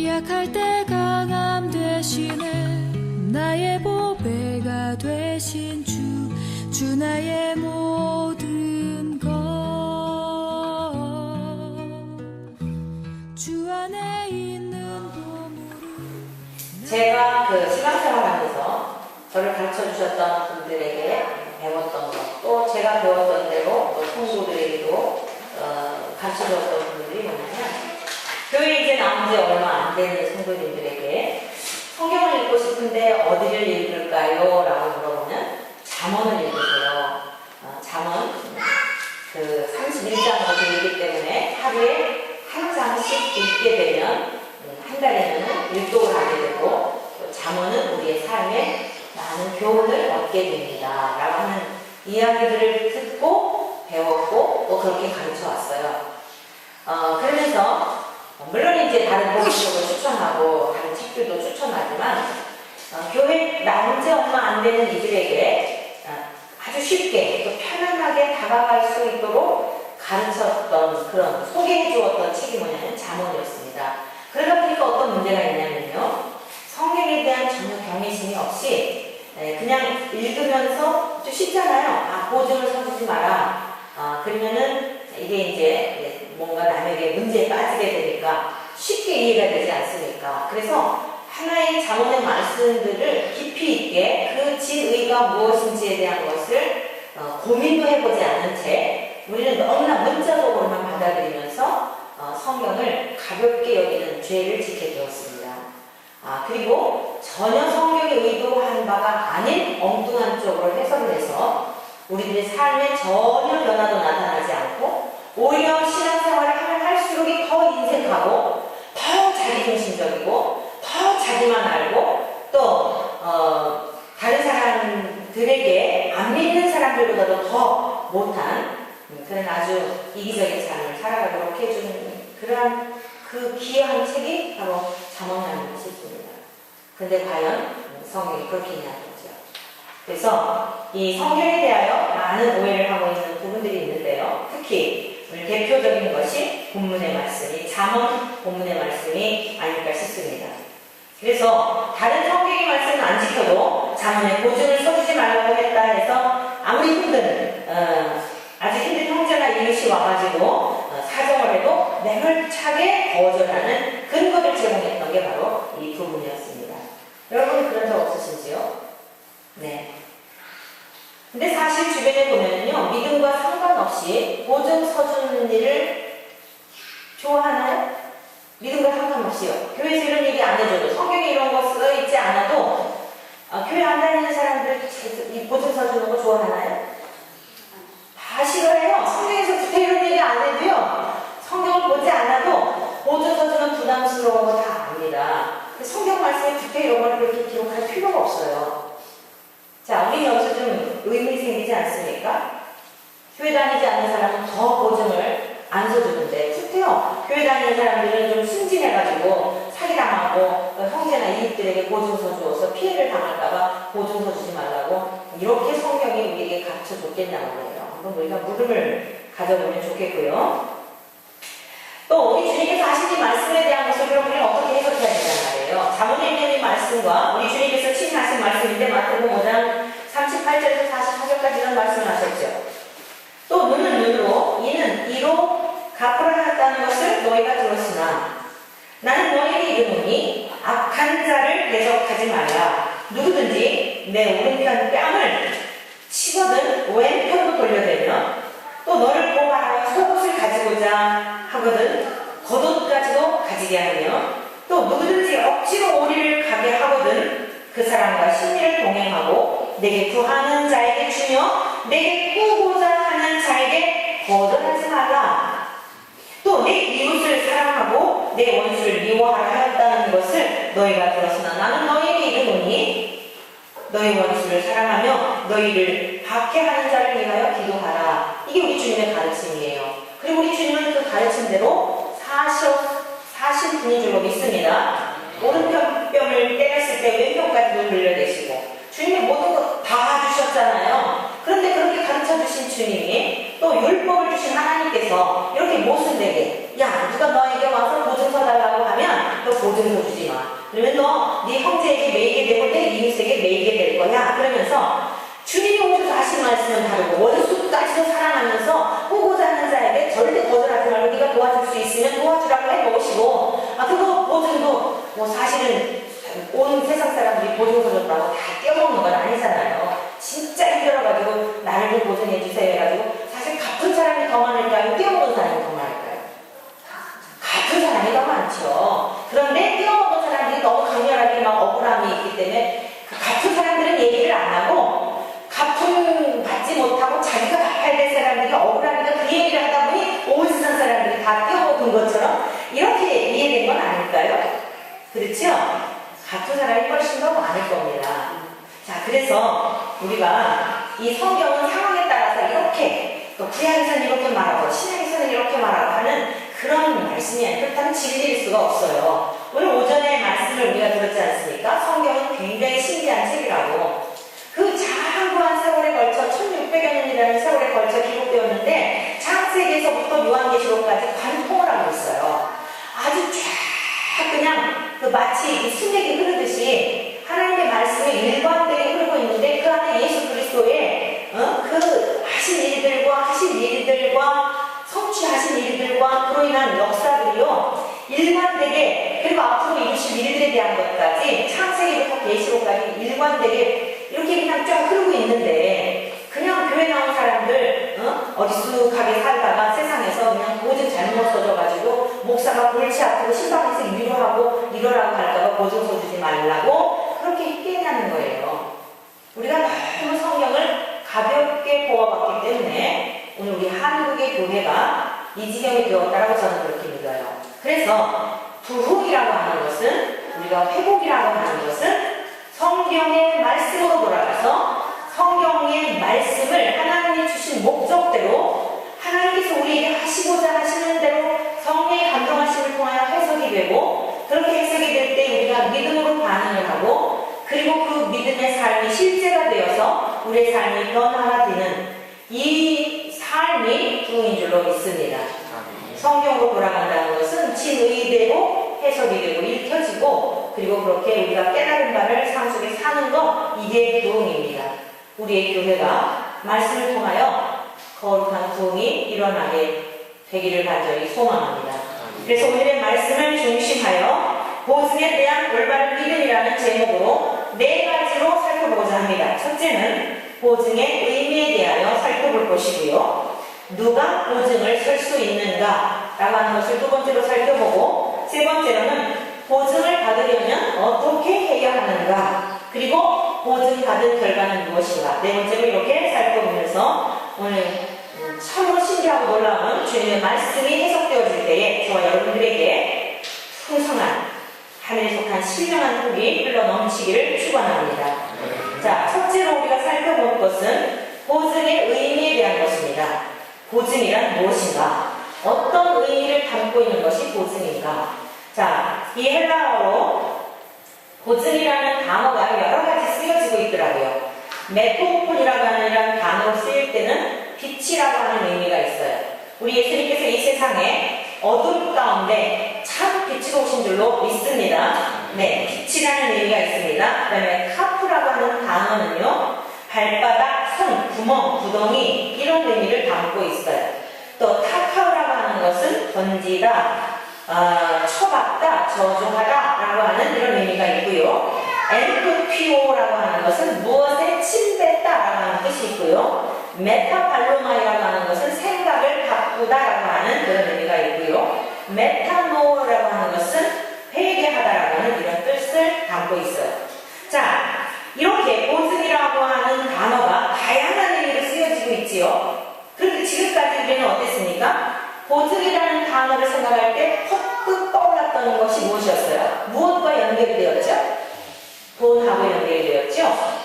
약할 때 강함 대신에 나의 보배가 되신 주 나의 모든 것 주 안에 있는 보물을 제가 신앙생활하면서 저를 가르쳐 주셨던 분들에게 배웠던 것, 또 제가 배웠던 대로 또 성도들에게도 가르쳐 주었던 분들이 뭐냐면, 교회 이제 나온 지 얼마 안 되는 성도님들에게 성경을 읽고 싶은데 어디를 읽을까요? 라고 물어보면 잠언을 읽으세요. 잠언 31장으로 되어 있기 때문에 하루에 한 장씩 읽게 되면 한 달에는 1독을 하게 되고, 또 잠언은 우리의 삶에 많은 교훈을 얻게 됩니다. 라고 하는 이야기들을 듣고 배웠고 또 그렇게 가르쳐 왔어요. 그러면서 물론 이제 다른 복음책을 추천하고 다른 책들도 추천하지만 교회 나온 지 얼마 안 되는 이들에게 아주 쉽게 또 편안하게 다가갈 수 있도록 가르쳤던, 그런 소개해 주었던 책이 뭐냐면 잠언이었습니다. 그러다 보니까 어떤 문제가 있냐면요, 성경에 대한 전혀 경외심이 없이 그냥 읽으면서 좀 쉽잖아요. 보증을 서주지 마라. 그러면은 이게 이제 뭔가 남에게 문제에 빠지게 되니까 쉽게 이해가 되지 않습니까? 그래서 하나의 잠언의 말씀들을 깊이 있게 그 진의가 무엇인지에 대한 것을 고민도 해보지 않은 채 우리는 너무나 문자적으로만 받아들이면서 성경을 가볍게 여기는 죄를 짓게 되었습니다. 그리고 전혀 성경이 의도한 바가 아닌 엉뚱한 쪽으로 해석을 해서 우리들의 삶에 전혀 변화도 나타나지 않고 오히려 신앙생활을 하면 할수록 더 인색하고 더 자기중심적이고 더 자기만 알고 또 다른 사람들에게 안 믿는 사람들보다도 더 못한 그런 아주 이기적인 삶을 살아가도록 해주는 그러한 그 귀한 책이 바로 잠언이라는 책입니다. 근데 과연 성경이 그렇게 있냐는 거죠. 그래서 이 성경에 대하여 많은 오해를 하고 있는 부분들이 있는데요. 특히 오늘 대표적인 것이 본문의 말씀이 잠언 본문의 말씀이 아닐까 싶습니다. 그래서 다른 성경의 말씀은 안 지켜도 잠언에 보증을 써주지 말라고 했다 해서 아무리 힘든 아주 힘든 형제나 이웃이 와가지고 사정을 해도 매몰차게 거절하는 근거를 제공했던 게 바로 이 부분이었습니다. 여러분 그런 적 없으신지요? 네. 근데 사실 주변에 보면요, 믿음과 상관없이 보증 서주는 일을 좋아하나요? 믿음과 상관없이요. 교회에서 이런 얘기 안 해줘도, 성경에 이런 거 써있지 않아도 교회 안 다니는 사람들 이 보증 서주는 거 좋아하나요? 다 싫어해요. 성경에서 그때 이런 얘기 안 해도요, 성경을 보지 않아도 보증 서주는 부담스러운 거 다 압니다. 성경 말씀에 그때 이런 걸 그렇게 기록할 필요가 없어요. 자, 우리 여기서 좀 의문이 생기지 않습니까? 교회 다니지 않는 사람은 더 보증을 안 서주는데, 특히요, 교회 다니는 사람들은 좀 순진해가지고 사기당하고 형제나 이웃들에게 보증 서주어서 피해를 당할까봐 보증 서주지 말라고 이렇게 성경이 우리에게 가르쳐 줬겠냐는 거예요. 한번 우리가 물음을 가져보면 좋겠고요. 또 우리 주님께서 하신 이 말씀에 대한 것을 그럼 우리는 어떻게 해석해야 되냐는 말이에요. 잠언에 있는 이 말씀과 우리 주님께서 친히 하신 말씀인데, 마태복음 5장 38절에서 44절까지 이런 말씀을 하셨죠. 또 눈은 눈으로 이는 이로 갚으라 하였다는 것을 너희가 들었으나 나는 너희에게 이르노니 악한 자를 대적하지 말라. 누구든지 내 오른편 뺨을 치거든 왼편도 돌려대며 또 너를 고발하여 속옷을 가지고자 하거든 겉옷까지도 가지게 하며 또 누구든지 억지로 오리를 가게 하거든 그 사람과 심리를 동행하고 내게 구하는 자에게 주며 내게 꾸고자 하는 자에게 거절하지 말라. 또 내 이웃을 사랑하고 내 원수를 미워하라 하였다는 것을 너희가 들었으나 나는 너희에게 이르노니 너희 원수를 사랑하며 너희를 박해하는 자를 위하여 기도하라. 이게 우리 주님의 가르침이에요. 그리고 우리 주님은 그 가르침대로 사신 분인 줄로 믿습니다. 오른편 뺨을 때렸을 때 왼편까지도 돌려내시고 주님의 모든 것 다 주셨잖아요. 그런데 그렇게 가르쳐 주신 주님이 또 율법을 주신 하나님께서 이렇게 모순되게, 야 누가 너에게 와서 보증 서달라고 하면 너 보증 도와주라고 해놓으시고, 그거 보증도 뭐 사실은 온 세상 사람들이 보증 서줬다고 다 떼어먹는 건 아니잖아요. 진짜 힘들어가지고 나를 좀 보증해주세요 해가지고 사실 갚은 사람이 더 많을까요? 떼어먹은 사람이 더 많을까요? 갚은 사람이 더 많죠. 그런데 떼어먹은 사람들이 너무 강렬하게 막 억울함이 있기 때문에 그 갚은 사람들은 얘기를 안 하고 갚음 받지 못하고 자기가 갚아야 될 사람들이 억울하니까 그 얘기를 하다 보니 온 세상 사람들이 다 떼어먹은 것처럼 이렇게 이해된 건 아닐까요? 그렇죠? 갚은 사람이 훨씬 더 많을 겁니다. 자, 그래서 우리가 이 성경은 상황에 따라서 이렇게 또 구약에서는 이렇게 말하고 신약에서는 이렇게 말하고 하는 그런 말씀이 아니라 그렇다면 진리일 수가 없어요. 오늘 오전에 말씀을 우리가 들었지 않습니까? 성경은 굉장히 신기한 책이라고. 그 장구한 세월에 걸쳐 1600여 년이라는 세월에 걸쳐 기록되었는데 창세기에서부터 요한계시록까지 관통을 하고 있어요. 아주 쫙 그냥 마치 순례기 흐르듯이 하나님의 말씀이 일관되게 흐르고 있는데 그 안에 예수 그리스도의 그 하신 일들과 성취하신 일들과 그로 인한 역사들이요 일관되게 그리고 앞으로 이루실 일들에 대한 것까지 창세기부터 계시록까지 일관되게 이렇게 그냥 쫙 흐르고 있는데 그냥 교회 나온 사람들 어리숙하게 살다가 세상에서 그냥 보증 잘못 써줘가지고 목사가 골치 아프고 신방에서 위로하고 이러라고 할까봐 보증 써주지 말라고 그렇게 희귀하는 거예요. 우리가 너무 성경을 가볍게 보아봤기 때문에 오늘 우리 한국의 교회가 이 지경이 되었다라고 저는 그렇게 믿어요. 그래서 부흥이라고 하는 것은 우리가 회복이라고 하는 것은 성경의 말씀으로 돌아가서 성경의 말씀을 하나님이 주신 목적대로 하나님께서 우리에게 하시고자 하시는 대로 성령의 감동하심을 통하여 해석이 되고 그렇게 해석이 될 때 우리가 믿음으로 반응을 하고 그리고 그 믿음의 삶이 실제가 되어서 우리의 삶이 변화되는 이 삶이 부흥인 줄로 믿습니다. 성경으로 돌아간다는 것은 진의대로 해석이 되고 읽혀지고 그리고 그렇게 우리가 깨달은 바를 삶 속에 사는 것 이게 부흥입니다. 우리의 교회가 말씀을 통하여 거룩한 부흥이 일어나게 되기를 간절히 소망합니다. 그래서 오늘의 말씀을 중심하여 보증에 대한 올바른 믿음이라는 제목으로 4가지로 살펴보고자 합니다. 첫째는 보증의 의미에 대하여 살펴볼 것이고요. 누가 보증을 설 수 있는가 라고 하는 것을 두 번째로 살펴보고 세 번째로는 보증을 받으려면 어떻게 해야 하는가 그리고 보증받은 결과는 무엇인가 네 번째로 이렇게 살펴보면서 오늘 참으로 신기하고 놀라운 주님의 말씀이 해석되어질 때에 저와 여러분들에게 풍성한 하늘에 속한 신령한 복이 흘러넘치기를 축원합니다. 자, 첫째로 우리가 살펴볼 것은 보증의 의미에 대한 것입니다. 보증이란 무엇인가? 어떤 의미를 담고 있는 것이 보증인가? 자, 이 헬라어로 보증이라는 단어가 여러 가지 쓰여지고 있더라고요. 메토폰이라고 하는 이런 단어로 쓰일 때는 빛이라고 하는 의미가 있어요. 우리 예수님께서 이 세상에 어둠 가운데 참 빛으로 오신 줄로 믿습니다. 네, 빛이라는 의미가 있습니다. 그 다음에 카프라고 하는 단어는요, 발바닥, 손, 구멍, 구덩이 이런 의미를 담고 있어요. 또 타카우라고 하는 것은 던지다, 쳐박다, 저주하다 라고 하는 이런 의미가 있고요. 엔프피오라고 하는 것은 무엇에 침뱉다 라고 하는 뜻이 있고요. 메타발로마이라고 하는 것은 생각을 바꾸다 라고 하는 그런 의미가 있고요. 메타노라고 하는 것은 회개하다 라고 하는 이런 뜻을 담고 있어요. 자, 이렇게 보증이라고 하는 단어가 다양한 의미로 쓰여지고 있지요. 그런데 지금까지 우리는 어땠습니까? 보증이라는 단어를 생각할 때 퍼뜩 떠올랐던 것이 무엇이었어요? 무엇과 연결이 되었죠? 돈하고 연결이 되었죠?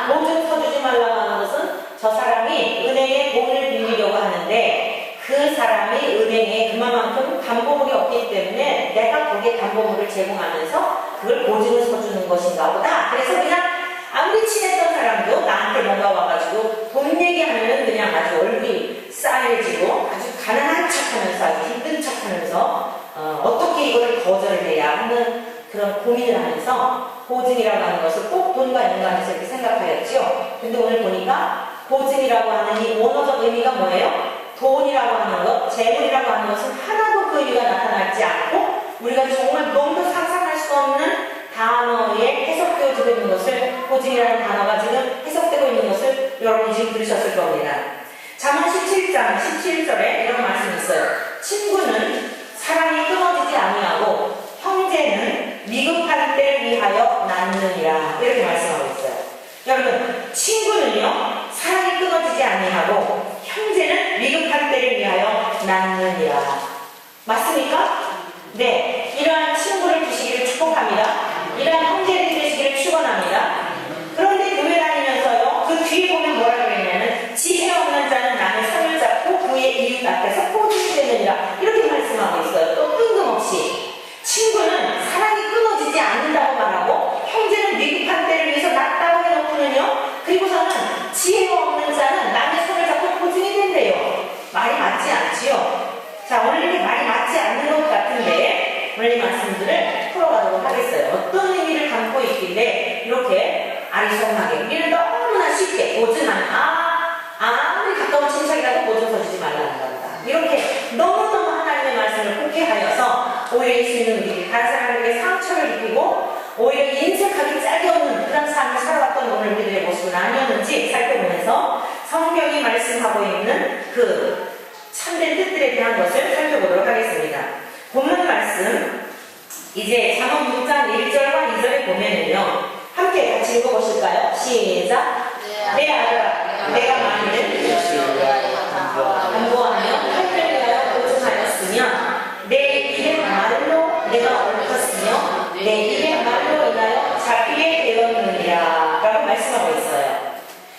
보증 서주지 말라고 하는 것은 저 사람이 은행에 돈을 빌리려고 하는데 그 사람이 은행에 그만큼 담보물이 없기 때문에 내가 거기에 담보물을 제공하면서 그걸 보증을 서주는 것인가 보다. 그래서 그냥 아무리 친했던 사람도 나한테 뭔가 와가지고 돈 얘기하면은 그냥 아주 얼굴이 싸해지고 아주 가난한 척하면서 아주 힘든 척하면서 어떻게 이거를 거절을 해야 하는 그런 고민을 하면서 보증이라고 하는 것을 꼭 돈과 연관해서 이렇게 생각하였죠. 근데 오늘 보니까 보증이라고 하는 이 원어적 의미가 뭐예요? 돈이라고 하는 것, 재물이라고 하는 것은 하나도 그 의미가 나타나지 않고 우리가 정말 너무도 상상할 수 없는 단어에 해석되어지고 있는 것을 보증이라는 단어가 지금 해석되고 있는 것을 여러분이 지금 들으셨을 겁니다. 잠언 17장 17절에 이런 말씀이 있어요. 친구는 사랑이 끊어지지 아니하고 형제는 미급한 때를 위하여 낳느니라. 이렇게 말씀하고 있어요. 여러분, 친구는요 사랑이 끊어지지 아니하고 형제는 미급한 때를 위하여 낳느니라. 맞습니까? 네, 이러한 친구를 주시기를 축복합니다. 이러한 형제들이 되시기를 축원합니다. 그런데 교회 다니면서요 그 뒤에 보면 뭐라 그랬냐면 지혜 없는 자는 남의 손을 잡고 그의 이웃 앞에서 포도주 되느니라. 이렇게 말씀하고 있어요. 또 뜬금없이 친구는 사랑이 끊어지지 않는다고 말하고 형제는 미급한 때를 위해서 낳았다고 해놓고는요 그리고서는 지혜가 없는 자는 남의 손을 잡고 보증이 된대요. 말이 맞지 않지요? 자, 오늘 이렇게 말이 맞지 않는 것 같은데 오늘 이 말씀들을 풀어가도록 하겠어요. 어떤 의미를 담고 있길래 이렇게 아리송하게 우리는 너무나 쉽게 보증하는 아무리 가까운 친척이라도 보증 서주지 말라는 겁니다. 이렇게 너무너무 하나님의 말씀을 포기하여서 오히려 예수님은 우리 다른 사람에게 상처를 입히고 오히려 인색하기 짝이 없는 그런 삶을 살아왔던 오늘 우리들의 모습은 아니었는지 살펴보면서 성경이 말씀하고 있는 그 참된 뜻들에 대한 것을 살펴보도록 하겠습니다. 본문 말씀 이제 잠언 6장 1절과 2절에 보면은요 함께 같이 읽어보실까요? 시작. 내 아들아 내가 만일 간구하며 하늘을 위하여 보증하였으면 내 입의 말로 내가 얽혔으며 내 입의 말로 인하여 잡히게 되었느니라 라고 말씀하고 있어요.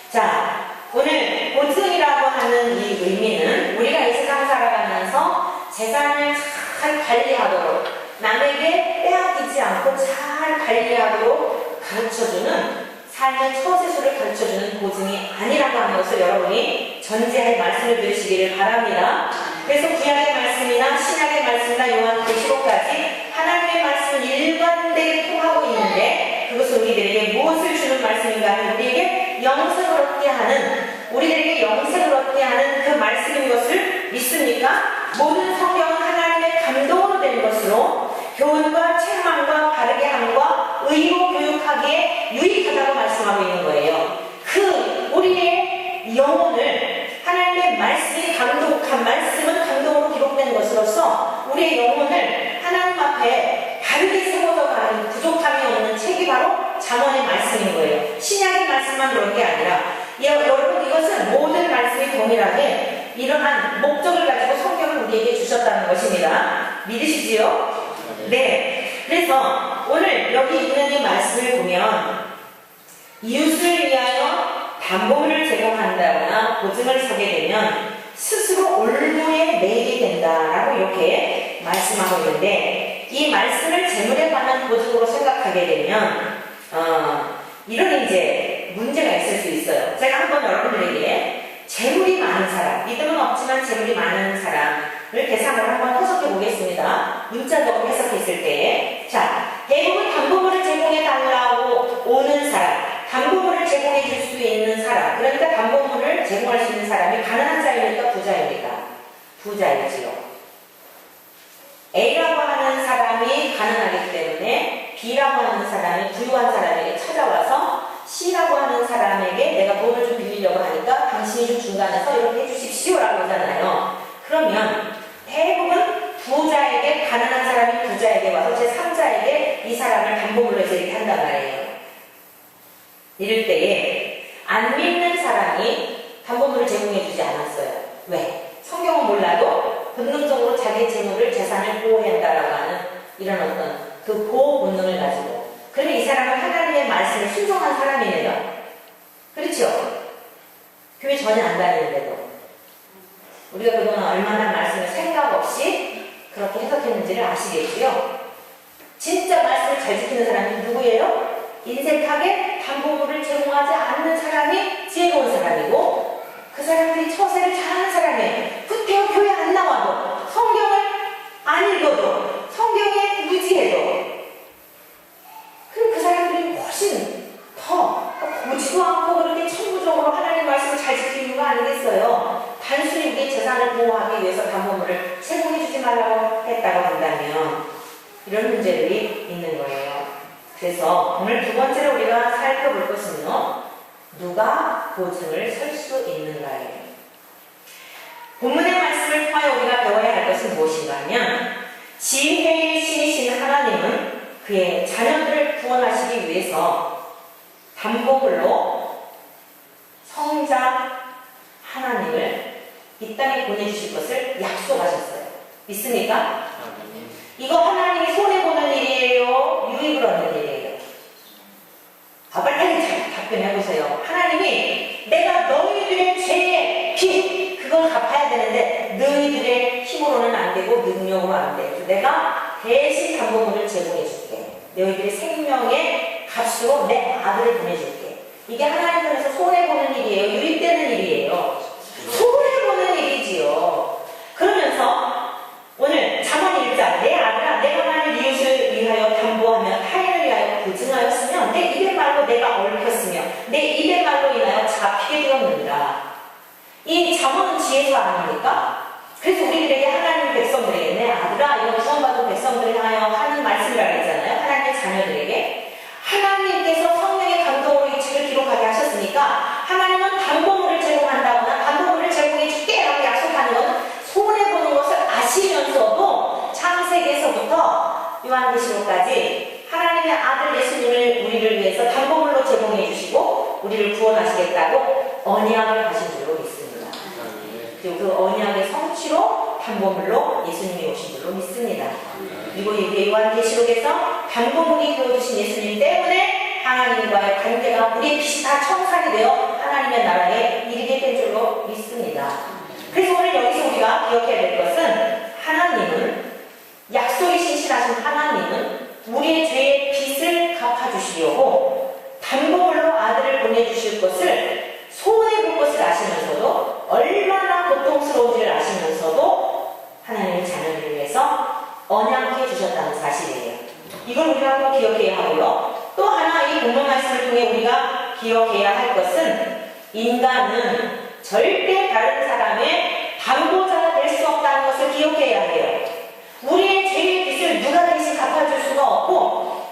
자, 오늘 보증이라고 하는 이 의미는 우리가 이 세상 살아가면서 재산을 잘 관리하도록 남에게 빼앗기지 않고 잘 관리하도록 가르쳐주는 삶의 처세술을 가르쳐주는 보증이 아니라고 하는 것을 여러분이 전제할 말씀을 들으시기를 바랍니다. 그래서 구약의 말씀이나 신약의 말씀이나 요한계시록까지 하나님의 말씀은 일관되게 통하고 있는데 그것은 우리들에게 무엇을 주는 말씀인가 하면 우리에게 영생을 얻게 하는 우리들에게 영생을 얻게 하는 그 말씀인 것을 믿습니까? 모든 성경은 하나님의 감동으로 된 것으로 교훈과 책망과 바르게 함과 의로 교육하기에 유익하다고 말씀하고 있는 거예요. 그 우리의 영혼을 하나님의 말씀이 감독한 말씀은 감동으로 기록된 것으로서 우리의 영혼을 하나님 앞에 바르게 세워서 가는 부족함이 없는 책이 바로 잠언의 말씀인 거예요. 신약의 말씀만 그런 게 아니라 여러분 이것은 모든 말씀이 동일하게 이러한 목적을 가지고 성경을 우리에게 주셨다는 것입니다. 믿으시지요? 네. 그래서 오늘 여기 있는 이 말씀을 보면 이웃을 위하여 담보물을 제공한다거나 보증을 서게 되면 스스로 올무에 매이게 된다라고 이렇게 말씀하고 있는데 이 말씀을 재물에 관한 보증으로 생각하게 되면 이런 이제 문제가 있을 수 있어요. 제가 한번 여러분들에게 재물이 많은 사람, 믿음은 없지만 재물이 많은 사람을 대상으로 한번 해석해 보겠습니다. 문자적으로 해석했을 때, 자, 대부분 담보물을 제공해 달라고 오는 사람, 담보물을 제공해 줄 수 있는 사람, 그러니까 담보물을 제공할 수 있는 사람이 가난한 자입니까? 부자입니까? 부자이지요. A라고 하는 사람이 가난하기 때문에 B라고 하는 사람이 부유한 사람에게 찾아와서 C라고 하는 사람에게 내가 돈을 좀 빌리려고 하니까 당신이 좀 중간에서 이렇게 해주십시오라고 하잖아요. 그러면 대부분 부자에게 가난한 사람이 부자에게 와서 제3자에게 이 사람을 담보물로 해서 이렇게 한단 말이에요. 이럴 때에 안 믿는 사람이 담보물을 제공해주지 않았어요. 왜? 성경은 몰라도 본능적으로 자기의 재물을 재산을 보호한다라고 하는 이런 어떤 그 보호 본능을 가지고 그러면 이 사람은 하나님의 말씀을 순종한 사람이네요. 그렇죠? 교회 전혀 안 다니는데도 우리가 그동안 얼마나 말씀을 생각 없이 그렇게 해석했는지를 아시겠지요? 진짜 말씀을 잘 지키는 사람이 누구예요? 인색하게 담보물을 제공하지 않는 사람이 지혜로운 사람이고 그 사람들이 처세를 잘하는 사람이에요. 구태여 교회 안 나와도 성경을 안 읽어도 성경에 무지해도 그럼 그 사람들이 훨씬 더 보지도 않고 그렇게 천부적으로 하나님 말씀을 잘 지키는 거 아니겠어요? 단순히 우리의 재산을 보호하기 위해서 담보물을 제공해주지 말라고 이런 문제들이 있는 거예요. 그래서 오늘 두 번째로 우리가 살펴볼 것은요, 누가 보증을 설 수 있는가예요. 본문의 말씀을 통하여 우리가 배워야 할 것은 무엇인가 하면, 지혜의 신이신 하나님은 그의 자녀들을 구원하시기 위해서 담보물로 성자 하나님을 이 땅에 보내주실 것을 약속하셨어요. 믿습니까? 이거 하나님이 손해보는 일이에요? 유익을 얻는 일이에요? 빨리 답변해보세요. 하나님이 내가 너희들의 죄의 빚, 그걸 갚아야 되는데 너희들의 힘으로는 안 되고 능력으로 안 돼. 내가 대신 담보물을 제공해줄게. 너희들의 생명의 값으로 내 아들을 보내줄게. 이게 하나님 편에서 손해보는 일이에요? 유익되는 일이에요? 손해보는 일이지요. 그러면서 오늘 잠언 1장, 내 아들아 내가 만일 이웃을 위하여 담보하며 타인을 위하여 보증하였으면 내 입의 말로 내가 얽혔으며 내 입의 말로 인하여 잡히게 되었느니라. 이 잠언은 지혜사 아닙니까? 그래서 우리들에게 하나님 백성들에게 내 아들아, 이거 구원받은 백성들을 향하여 하는 말씀이라고 했잖아요. 하나님의 자녀들에게 하나님께서 성령의 감동으로 이 책을 기록하게 하셨으니까 하나님은 담보물을 제공한다거나 담보물을 제공해줄게 라고 약속하는 것은 손해보는 것을 아시면서도 창세기에서부터 요한계시록까지 하나님의 아들 예수님을 우리를 위해서 담보물로 제공해 주시고 우리를 구원하시겠다고 언약을 하신 줄로 믿습니다. 그리고 그 언약의 성취로 담보물로 예수님이 오신 줄로 믿습니다. 그리고 이게 요한계시록에서 담보물이 되어주신 예수님 때문에 하나님과의 관계가 우리의 빚이 다 청산이 되어 하나님의 나라에 이르게 된 줄로 믿습니다. 그래서 오늘 여기서 우리가 기억해야 될 것은 하나님은, 약속이 신실하신 하나님은 우리의 죄의 빚을 갚아주시려고 담보물로 아들을 보내주실 것을 손해볼 것을 아시면서도 얼마나 고통스러운지를 아시면서도 하나님의 자녀들을 위해서 언약해 주셨다는 사실이에요. 이걸 우리가 한번 기억해야 하고요. 또 하나 이 본문 말씀을 통해 우리가 기억해야 할 것은 인간은 절대 다른 사람의 담보자가 될 수 없다는 것을 기억해야 해요. 우리의 죄의 빚을 누가 대신 갚아줄 수가 없고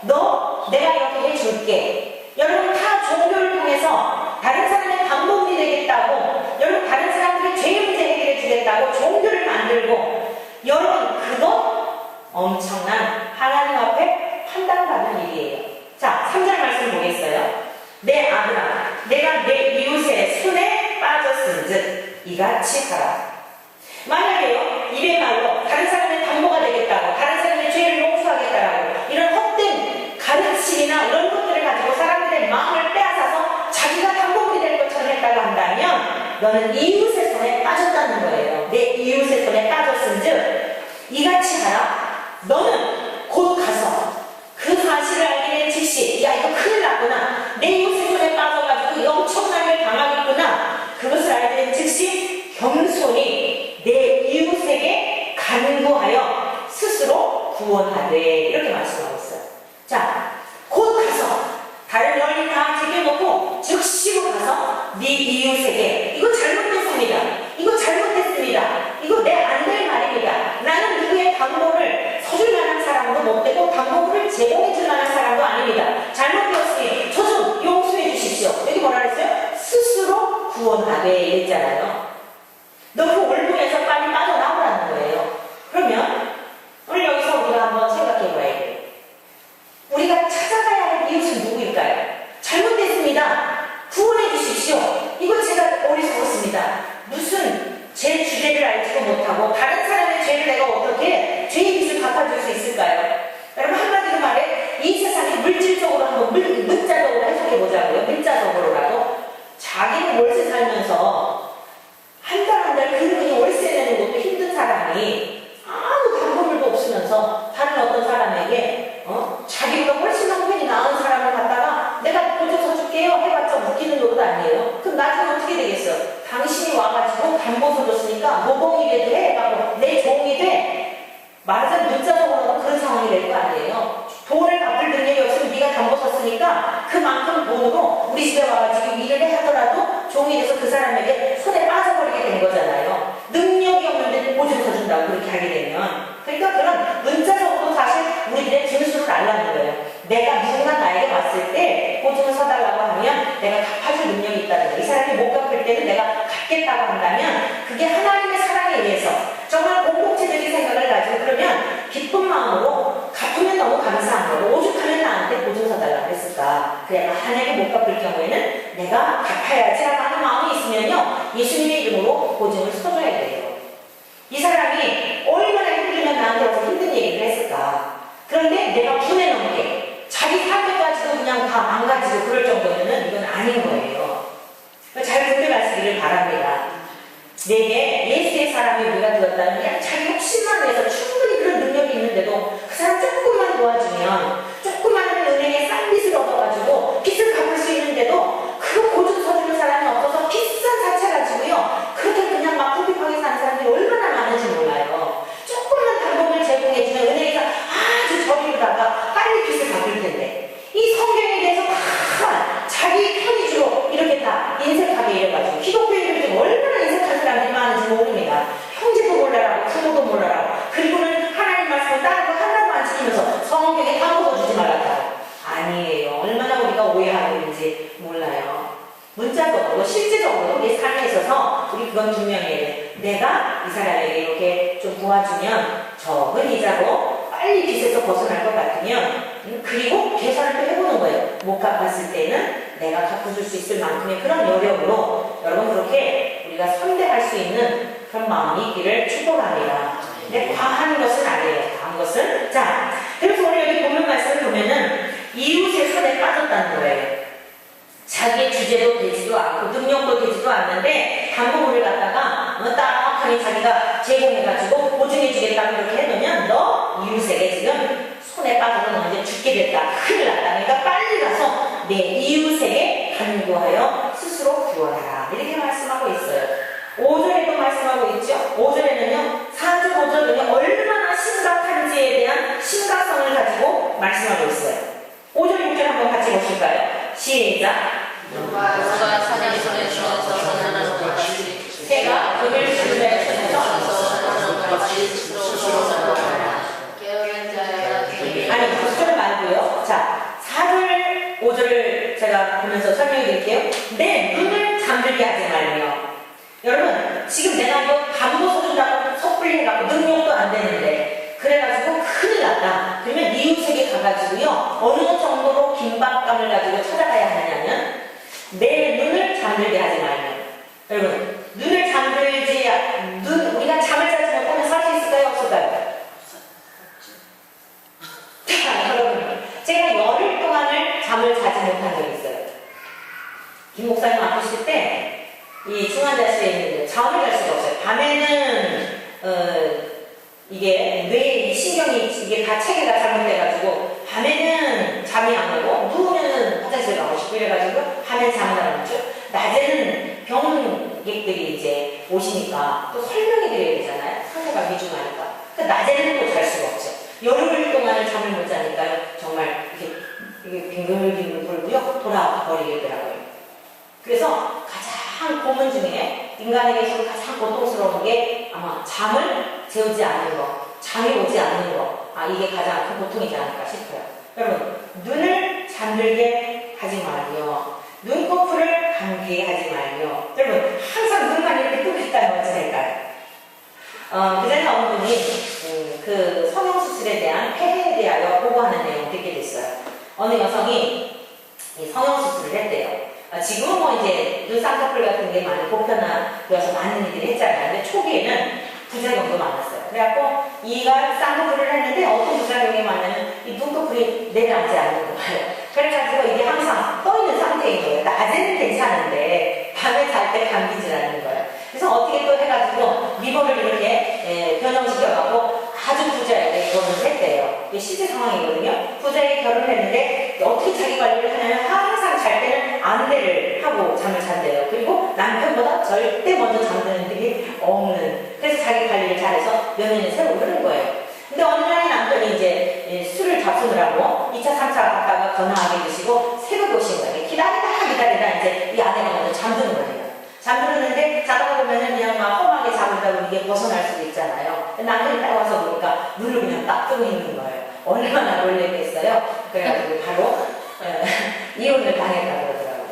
내가 이렇게 해줄게. 여러분 다 종교를 통해서 다른 사람의 담보물이 되겠다고, 여러분 다른 사람들의 죄의 문제 해결해 주겠다고 종교를 만들고, 여러분 그것 엄청난 하나님 앞에 판단받는 일이에요. 자, 3절 말씀 보겠어요. 내 아들아 내가 내 이웃의 손에 빠졌은즉 이같이 하라. 만약에요 입의 말로 다른 사람의 담보가 되겠다고, 다른 사람의 죄를 용서하겠다라고 이런 헛된 가르침이나 이런 것들을 가지고 사람들의 마음을 빼앗아서 자기가 담보물이 될 것처럼 했다고 한다면 너는 이웃의 손에 빠졌다는 거예요. 내 이웃의 손에 빠졌은즉 이같이 하라. 너는 곧 가서 그 사실을 알게 된 즉시 야 이거 큰일 났구나, 내 이웃의 손에 빠져가지고 엄청난 일 당하겠구나, 그것을 알게 된 즉시 겸손히 내 이웃에게 간구하여 스스로 구원하되, 이렇게 말씀하고 있어요. 자, 곧 가서 다른 널리 다 제껴놓고 즉시로 가서 네 이웃에게 이거 잘못됐습니다, 이거 잘못됐습니다, 이거 내 안 될 말입니다, 나는 누구의 담보를 서줄 만한 사람도 못 되고 담보물을 제공해 줄 만한 사람도 아닙니다, 잘못되었으니 저 좀 용서해 주십시오. 여기 뭐라 그랬어요? 스스로 구원하되 이랬잖아요. 너 그 올무에서 빨리 빠져나오라는 거예요. 그러면 오늘 여기서 우리가 한번 생각해 봐야 돼요. 우리가 찾아가야 할 이웃은 누구일까요? 잘못됐습니다, 구원해 주십시오. 이거 제가 어리석었습니다. 무슨 제 주제를 알지도 못하고 다른 사람의 죄를 내가 어떻게 죄의 빚을 갚아줄 수 있을까요? 여러분 한마디로 말해 이 세상에 물질적으로 한번 문자적으로 해석해 보자고요. 문자적으로라도 자기는 월세 살면서 한 달 한 달 그렇게 월세 내는 것도 힘든 사람이 아무 담보물도 없으면서 다른 어떤 사람에게 자기보다 훨씬 형편이 나은 사람을 갖다가 내가 보조서 줄게요 해봤자 웃기는 노릇 아니에요. 그럼 나중에 어떻게 되겠어? 당신이 와가지고 담보서 줬으니까 모범이 돼도 해가지고 내 종이 돼. 말하자면 문자적으로는 그런 상황이 될 거 아니에요. 돈을 갚을 능력이 없으면 네가 담보 섰으니까 그만큼 돈으로 우리 집에 와가지고 일을 해 하더라도 종이 돼서 그 사람에게 손에 빠져버리게 된 거잖아요. 능력이 없는데 보증 서준다고 그렇게 하게 되면. 그러니까 그런 문자적으로 사실 우리들이 내가 누군가 나에게 왔을 때 보증을 서달라고 하면 내가 갚아줄 능력이 있다는 거예요. 이 사람이 못 갚을 때는 내가 갚겠다고 한다면 그게 하나님의 사랑에 의해서 정말 공동체적인 생각을 가지고 그러면 기쁜 마음으로 갚으면 너무 감사한 거고 오죽하면 나한테 보증 서달라고 했을까. 그래 만약에 못 갚을 경우에는 내가 갚아야지 하는 마음이 있으면요 예수님의 이름으로 보증을 서줘야 돼요. 이 사람이 얼마나 힘들면 나한테 와서 힘든 얘기를 했을까. 그런데 내가 분에 넘게 자기 삶까지도 그냥 다 망가지고 그럴 정도면 이건 아닌 거예요. 잘 분별하시기를 바랍니다. 내게 예수의 사람이 우리가 되었다는 게 자기 욕심만 위해서 충분히 그런 능력이 있는데도 그 사람 조금만 도와주면 조그마한 은행에 싼 빚을 얻어가지고 빚을 갚을 수 있는데도 그 보증 서주는 사람이 없어서 비싼 사채 가지고요 그렇게 그냥 막 불핍하게 사는 사람들이 얼마나 많은지 몰라요. 조금만 방법을 제공해주면 은행에서 아주 저리로다가 빨리 빚을 갚을 텐데 이 성경에 대해서 다 자기 편의주로 이렇게 다 인색하게 이래가지고 기독교인들 중에 얼마나 인색한 사람들이 많은지 모릅니다. 형제도 몰라라고 부모도 몰라라고 그리고는 하나님 말씀을 따르고 하나도 안 지키면서 성경에 담궈서 주지 말았다고. 아니에요. 얼마나 우리가 오해하고 있는지 몰라요. 문자적으로 실제적으로 우리 삶에 있어서 우리 그건 분명해요. 내가 이 사람에게 이렇게 좀 도와주면 적은 이자로 빨리 빚에서 벗어날 것 같으면 그리고 계산을 또 해보는 거예요. 못 갚았을 때는 내가 갚아줄 수 있을 만큼의 그런 여력으로 여러분 그렇게 우리가 선대할 수 있는 그런 마음이 있기를 축복합니다. 근데 과한 것은 아니에요. 과한 것은 자 그래서 오늘 여기 본문 말씀을 보면은 이웃의 손에 빠졌다는 거예요. 자기의 주제도 되지도 않고 능력도 되지도 않는데 담보물을 갖다가 딱하니 자기가 제공해가지고 보증해주겠다고 이렇게 해놓으면 너 이웃에게 지금 손에 빠져서 너 이제 죽게 됐다. 큰일 났다. 그러니까 빨리 가서 내 이웃에게 간구하여 스스로 구원하라. 이렇게 말씀하고 있어요. 5절에도 말씀하고 있죠. 5절에는요. 4절, 5절은요. 얼마나 심각한지에 대한 심각성을 가지고 말씀하고 있어요. 5절, 6절 한번 같이 보실까요? 시작. 누가 사냥의 손에 주어서 사냥하는 것 같이 새가 그를 주변에 손에서 사냥하는 것 같이 스스로 게으른 자야 아니 9절 말고요. 자 4절 5절을 제가 보면서 설명해 드릴게요. 내 눈을 잠들게 하지 말며. 여러분 지금 내가 이거 담보 서준다고 섣불리 해갖고 능력도 안 되는데 그래가지고 큰일 났다. 그러면 이웃에게 가가지고요 어느 정도로 긴박감을 가지고 찾아가야 하냐면 내 눈을 잠들게 하지 말며. 여러분 눈을 잠들지 우리가 잠을 자지 못하면 살 수 있을까요 없을까요? 자 여러분 제가 열흘 동안을 잠을 자지 못한 적이 있어요. 김 목사님 아프실 때 이 중환자실에 있는데 잠을 잘 수가 없어요. 밤에는 이게 뇌 신경이 이게 다 체계가 잘못돼가지고 밤에는 잠이 안 오고 누우면은 화장실 가고 싶고 이래가지고 밤에 잠을 안 오죠. 낮에는 병원객들이 이제 오시니까 또 설명해 드려야 되잖아요. 상태가 위중하니까. 그러니까 낮에는 또 잘 수가 없죠. 열흘 동안을 잠을 못 자니까요. 정말 이게 빙글빙글 돌고요. 돌아와 버리더라고요. 그래서 가장 고문 중에 인간에게 있어서 가장 고통스러운 게 아마 잠을 재우지 않는 거, 잠이 오지 않는 거, 이게 가장 큰 고통이지 않을까 싶어요. 여러분, 눈을 잠들게 하지 말며, 눈꺼풀을 감기게 하지 말며, 여러분, 항상 눈만 이렇게 뜨고 있다면 어찌 될까요? 그 전에 어느 분이 그 성형수술에 대한 폐해에 대하여 보고하는 내용을 듣게 됐어요. 어느 여성이 이 성형수술을 했대요. 지금은 뭐 이제 눈 쌍꺼풀 같은 게 많이 보편화되어서 많은 일들이 했잖아요. 근데 초기에는 부작용도 많았어요. 그래갖고 이가 쌍꺼풀을 했는데 어떤 부작용이 많냐면 이 눈꺼풀이 내려앉지 않는 거예요. 그래가지고 이게 항상 떠있는 상태인 거예요. 낮에는 괜찮은데 밤에 잘 때 감기질 않는 거예요. 그래서 어떻게 또 해가지고 리버를 이렇게 변형시켜갖고 아주 부자에게 결혼을 했대요. 이게 실제 상황이거든요. 부자에게 결혼을 했는데 어떻게 자기 관리를 하냐면 항상 잘 때는 안대를 하고 잠을 잔대요. 그리고 남편보다 절대 먼저 잠드는 일이 없는. 그래서 자기 관리를 잘해서 몇 년이 세월 흐른 거예요. 근데 어느 날에 남편이 이제 술을 다투느라고 2차, 3차 갔다가 건강하게 드시고 새벽에 오신 거예요. 기다리다 이제 이 아내가 먼저 잠드는 거예요. 잠들었는데 자다가 보면은 그냥 막 험하게 자고 이게 벗어날 수도 있잖아요. 남편이 따라와서 보니까 눈을 그냥 딱 뜨고 있는 거예요. 얼마나 놀랬겠어요. 있어요. 그래가지고 바로 이혼을 당했다고 그러더라고요.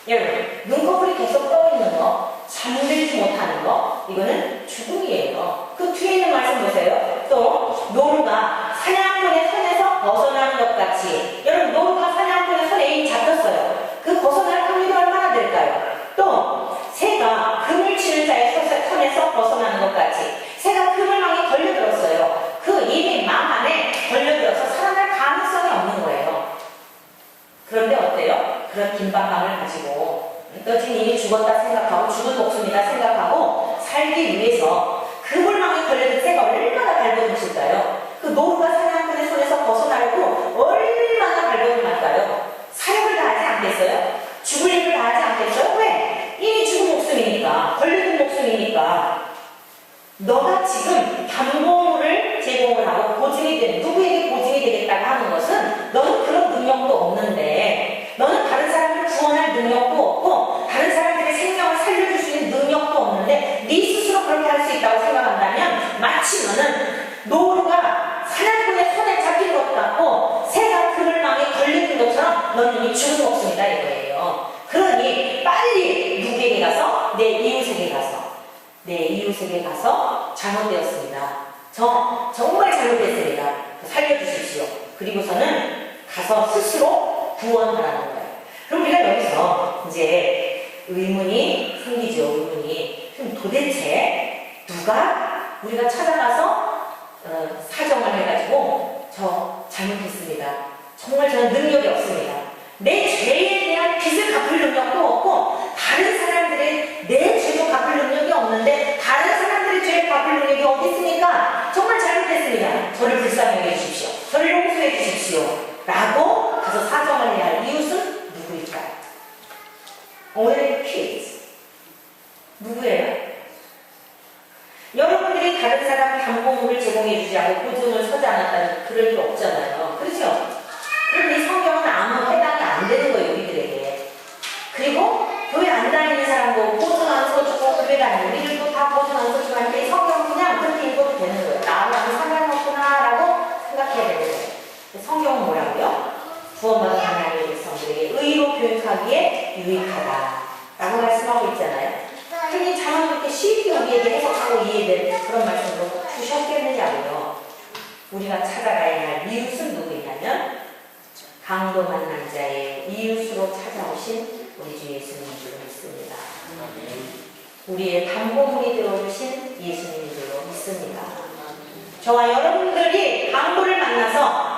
여러분, 눈꺼풀이 계속 떠 있는 거, 잠들지 못하는 거, 이거는 죽음이에요. 그 뒤에 있는 말씀 보세요. 또 노루가 사냥꾼의 손에서 벗어나는 것 같이, 여러분, 노루가 사냥꾼의 손에 이미 잡혔어요. 그 벗어날 확률이 얼마나 될까요? 또 새가 금을 치는 자의 손에서 벗어나는 것 같이, 새가 그물망에 걸려들었어요. 그 이미 망 안에 걸려들어서 살아날 가능성이 없는 거예요. 그런데 어때요? 그런 긴박감을 가지고 너 지금 이미 죽었다 생각하고 죽은 목숨이다 생각하고 살기 위해서 그물망에 걸려든 새가 얼마나 발버둥칠까요? 그 노루가 사냥꾼의 손에서 벗어나려고 얼마나 발버둥할까요? 사력을 다하지 않겠어요? 죽을 일을 다하지 않겠어요? 왜? 이미 죽은 목숨이니까, 걸려든 목숨이니까. 너가 지금 담보물을 제공을 하고 보증이 되는, 누구에게 보증이 되겠다고 하는 것은 너는 그런 능력도 없는데, 너는 다른 사람을 구원할 능력도 없고 다른 사람들의 생명을 살려줄 수 있는 능력도 없는데 네 스스로 그렇게 할 수 있다고 생각한다면 마치 너는 노루가 사냥꾼의 손에 잡힌 것 같고 새가 그물망에 걸린 것처럼 너는 이미 죽은 목숨이다 이거예요. 그러니 빨리 누구에게 가서? 내 이웃에게 가서 잘못되었습니다. 정말 잘못됐습니다. 살려주십시오. 그리고서는 가서 스스로 구원하라는 거예요. 그럼 우리가 여기서 이제 의문이 생기죠. 의문이. 그럼 도대체 누가 우리가 찾아가서 사정을 해가지고 저 잘못했습니다. 정말 저는 능력이 없습니다. 내 죄에 대한 빚을 갚을 능력도 없고 다른 사람들의 내 죄도 갚을 능력이 없는데 다른 사람들의 죄를 갚을 능력이 어디 있습니까? 정말 잘못했습니다. 저를 불쌍히 여겨주십시오. 저를 용서해 주십시오. 라고 가서 사정을 해야 할 이웃은 누구일까요? 오늘의 퀴즈. 누구예요? 여러분들이 다른 사람 담보물을 제공해주지 않고 보증을 서지 않았다는 그럴 일 없잖아요. 그렇죠? 그런데 이 성경은 아무 해당이 안 되는 거예요, 우리들에게. 그리고 교회 안 다니는 사람도 보증 안 서주고 교회 다니는 우리들도 다 보증 안 서주고 하니까 이 성경은 그냥 그렇게 읽어도 되는 거예요. 나하고 상관이 없구나 라고 생각해야 되는 거예요. 성경은 뭐라고요? 구원받은 하나님의 백성들에게 의로 교육하기에 유익하다 라고 말씀하고 있잖아요. 흔히 자만 그렇게 쉽게 우리에게 해석하고 이해될 그런 말씀으로 주셨겠느냐고요. 우리가 찾아가야 할 이웃은 누구냐면 강도 만난 자의 이웃으로 찾아오신 우리 주 예수님인 줄로 믿습니다. 우리의 담보물이 되어주신 예수님인 줄로 믿습니다. 저와 여러분들이 강도를 만나서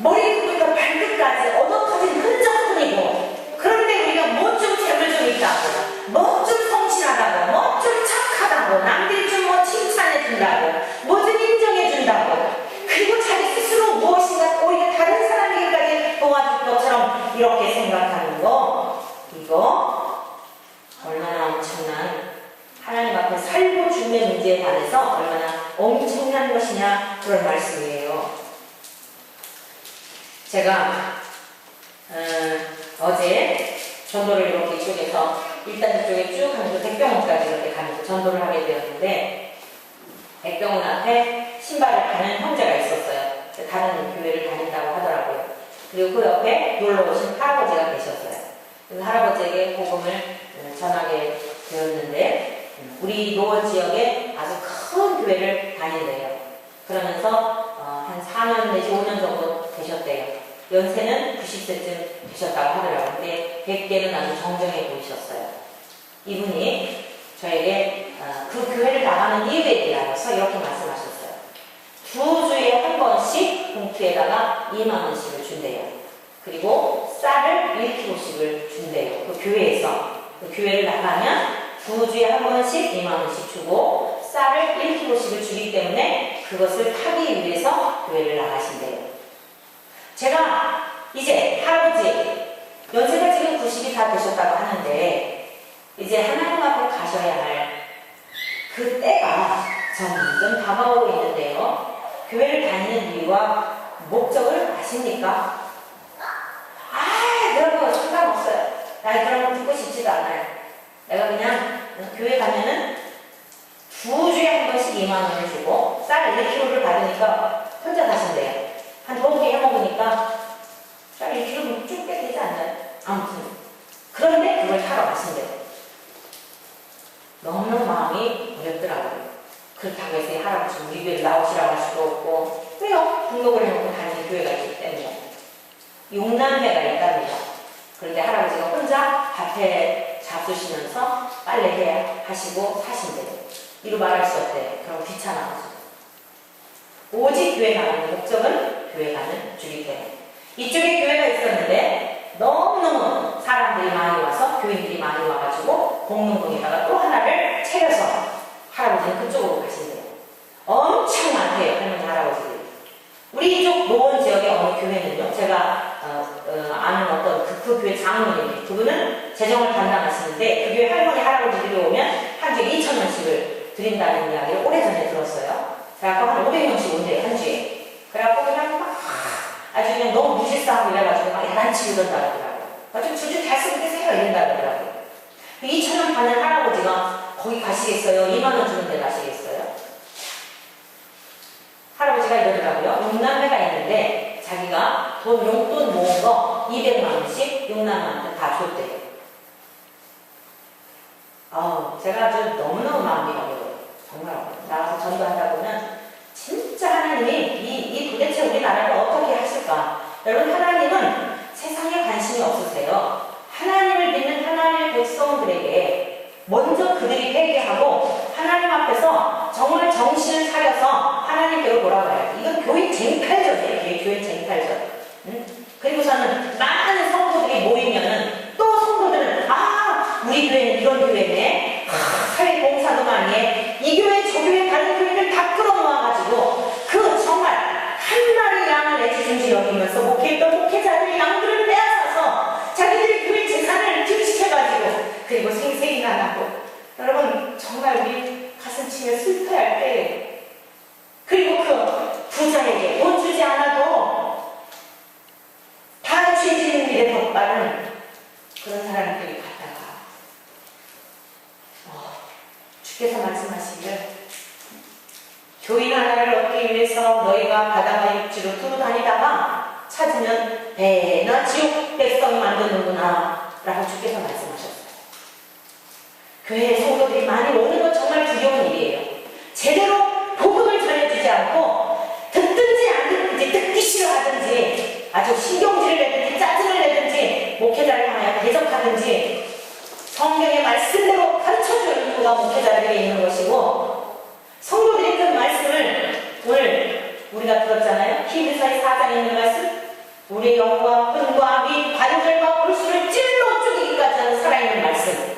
머리부터 발끝까지 얻어터진 흔적뿐이고 그런데 우리가 뭐 좀 재물 좀 있다고 뭐 좀 성실하다고 뭐 좀 착하다고 남들이 좀 뭐 칭찬해준다고 뭐 좀 인정해준다고 그리고 자기 스스로 무엇인가 오히려 다른 사람에게까지 도와줄 것처럼 이렇게 생각하는 거 이거 얼마나 엄청난 하나님 앞에 살고 죽는 문제에 관해서 얼마나 엄청난 것이냐 그런 말씀이에요. 제가 어제 전도를 이렇게 이쪽에서 일단 이쪽에 쭉 가면서 백병원까지 이렇게 가면서 전도를 하게 되었는데 백병원 앞에 신발을 파는 형제가 있었어요. 다른 교회를 다닌다고 하더라고요. 그리고 그 옆에 놀러 오신 할아버지가 계셨어요. 그 할아버지에게 복음을 전하게 되었는데 우리 노원 지역에 아주 큰 교회를 다닌대요. 그러면서 한 4년 내지 5년 정도 되셨대요. 연세는 90세쯤 되셨다고 하더라고요. 근데 100대는 아주 정정해 보이셨어요. 이분이 저에게 그 교회를 나가는 이유에 대하여서 이렇게 말씀하셨어요. 2주에 한 번씩 봉투에다가 2만원씩을 준대요. 그리고 쌀을 1kg씩을 준대요. 그 교회에서. 그 교회를 나가면 2주에 한 번씩 2만원씩 주고 쌀을 1kg씩을 주기 때문에 그것을 타기 위해서 교회를 나가신대요. 제가 이제 할아버지 연세가 지금 90이 다 되셨다고 하는데 이제 하나님 앞에 가셔야 할 그 때가 점점 다가오고 있는데요. 교회를 다니는 이유와 목적을 아십니까? 그런 거 상관없어요. 나 그런 거 듣고 싶지도 않아요. 내가 그냥 교회 가면은 2주에 한 번씩 2만원을 주고 쌀 1kg를 받으니까 혼자 가신대요. 한 5개 해먹으니까 우리 교회를 나오시라고 할 수도 없고. 왜요? 등록을 해놓고 다니는 교회가 있기 때문에. 용남매가 있답니다. 그런데 할아버지가 혼자 밭에 잡수시면서 빨래 하시고 사신대요. 이루 말할 수 없대요. 그럼 귀찮아가지고. 오직 교회 나가는 목적은 교회 가는 주기 때문에. 이쪽에 교회가 있었는데 너무너무 사람들이 많이 와서 교인들이 많이 와가지고 공릉동에다가 또 하나를 차려서 할아버지는 그쪽으로 가신대요. 엄청 많대요. 할머니 할아버지들이. 우리 이쪽 노원 지역의 어느 교회는요. 제가 아는 어떤 그 교회 장로님이 그분은 재정을 담당하시는데 그 교회 할머니 할아버지들이 오면 한 주에 2,000원씩을 드린다는 이야기를 오래전에 들었어요. 그래갖고 한 500명씩 온대요. 한 주에. 그래갖고 그냥 막 아주 그냥 너무 무질서하고 이래가지고 막 야단치고 이런다 그러더라고요. 좀 줄줄 잘 쓰고 계세요 이런다 그러더라고요. 2,000원 받는 할아버지가 거기 가시겠어요? 2만 원 주는 데 가시겠어요? 할아버지가 이러더라고요. 용남매가 있는데 자기가 용돈 모은 거 200만 원씩 용남매한테 다 줬대요. 제가 아주 너무너무 마음이 가벼워요. 정말 나가서 전도하다 보면 진짜 하나님이 이 도대체 우리나라를 어떻게 하실까? 여러분 하나님은 세상에 관심이 없으세요. 하나님을 믿는 하나님의 백성들에게 먼저 그들이 회개하고 하나님 앞에서 정말 정신을 차려서 하나님께로 돌아가야지. 이건 교회 쟁탈전이에요. 교회 쟁탈전. 그리고서는 많은 성도들이 모이면은 또 성도들은 우리 교회는 이런 교회네. 사회 봉사도 많이 해. 이 교회 저 교회 다른 교회를 다 끌어모아가지고 그 정말 한 마리 양을 애지중지 여기면서 목회했던 목회자들의 양들을 빼앗아서 자기들의 교회 재산을 증식해가지고 그리고 생색이나 나고. 여러분 정말 우리 가슴 치며 슬퍼야 할 때 그리고 그 부자에게 돈 주지 않아도 다 죄지는 일에 덧바른 그런 사람들이 갔다가 주께서 말씀하시기를 교인 하나를 얻기 위해서 너희가 바다와 육지로 두루 다니다가 찾으면 배나 지옥 백성이 만드는구나 라고 주께서 말씀하셨어요. 교회에 성도들이 많이 오는 건 정말 두려운 일이에요. 제대로 복음을 전해주지 않고 듣든지 안 듣든지 듣기 싫어하든지 아주 신경질을 내든지 짜증을 내든지 목회자를 향하여 대적하든지 성경의 말씀대로 가르쳐주는 누가 목회자들에게 있는 것이고 성도들이 그 말씀을 오늘 우리가 들었잖아요. 히브리서의 4장에 있는 말씀 우리의 영과 끈과 및 관절과 골수를 찔러 쪼개기까지 하는 살아있는 말씀.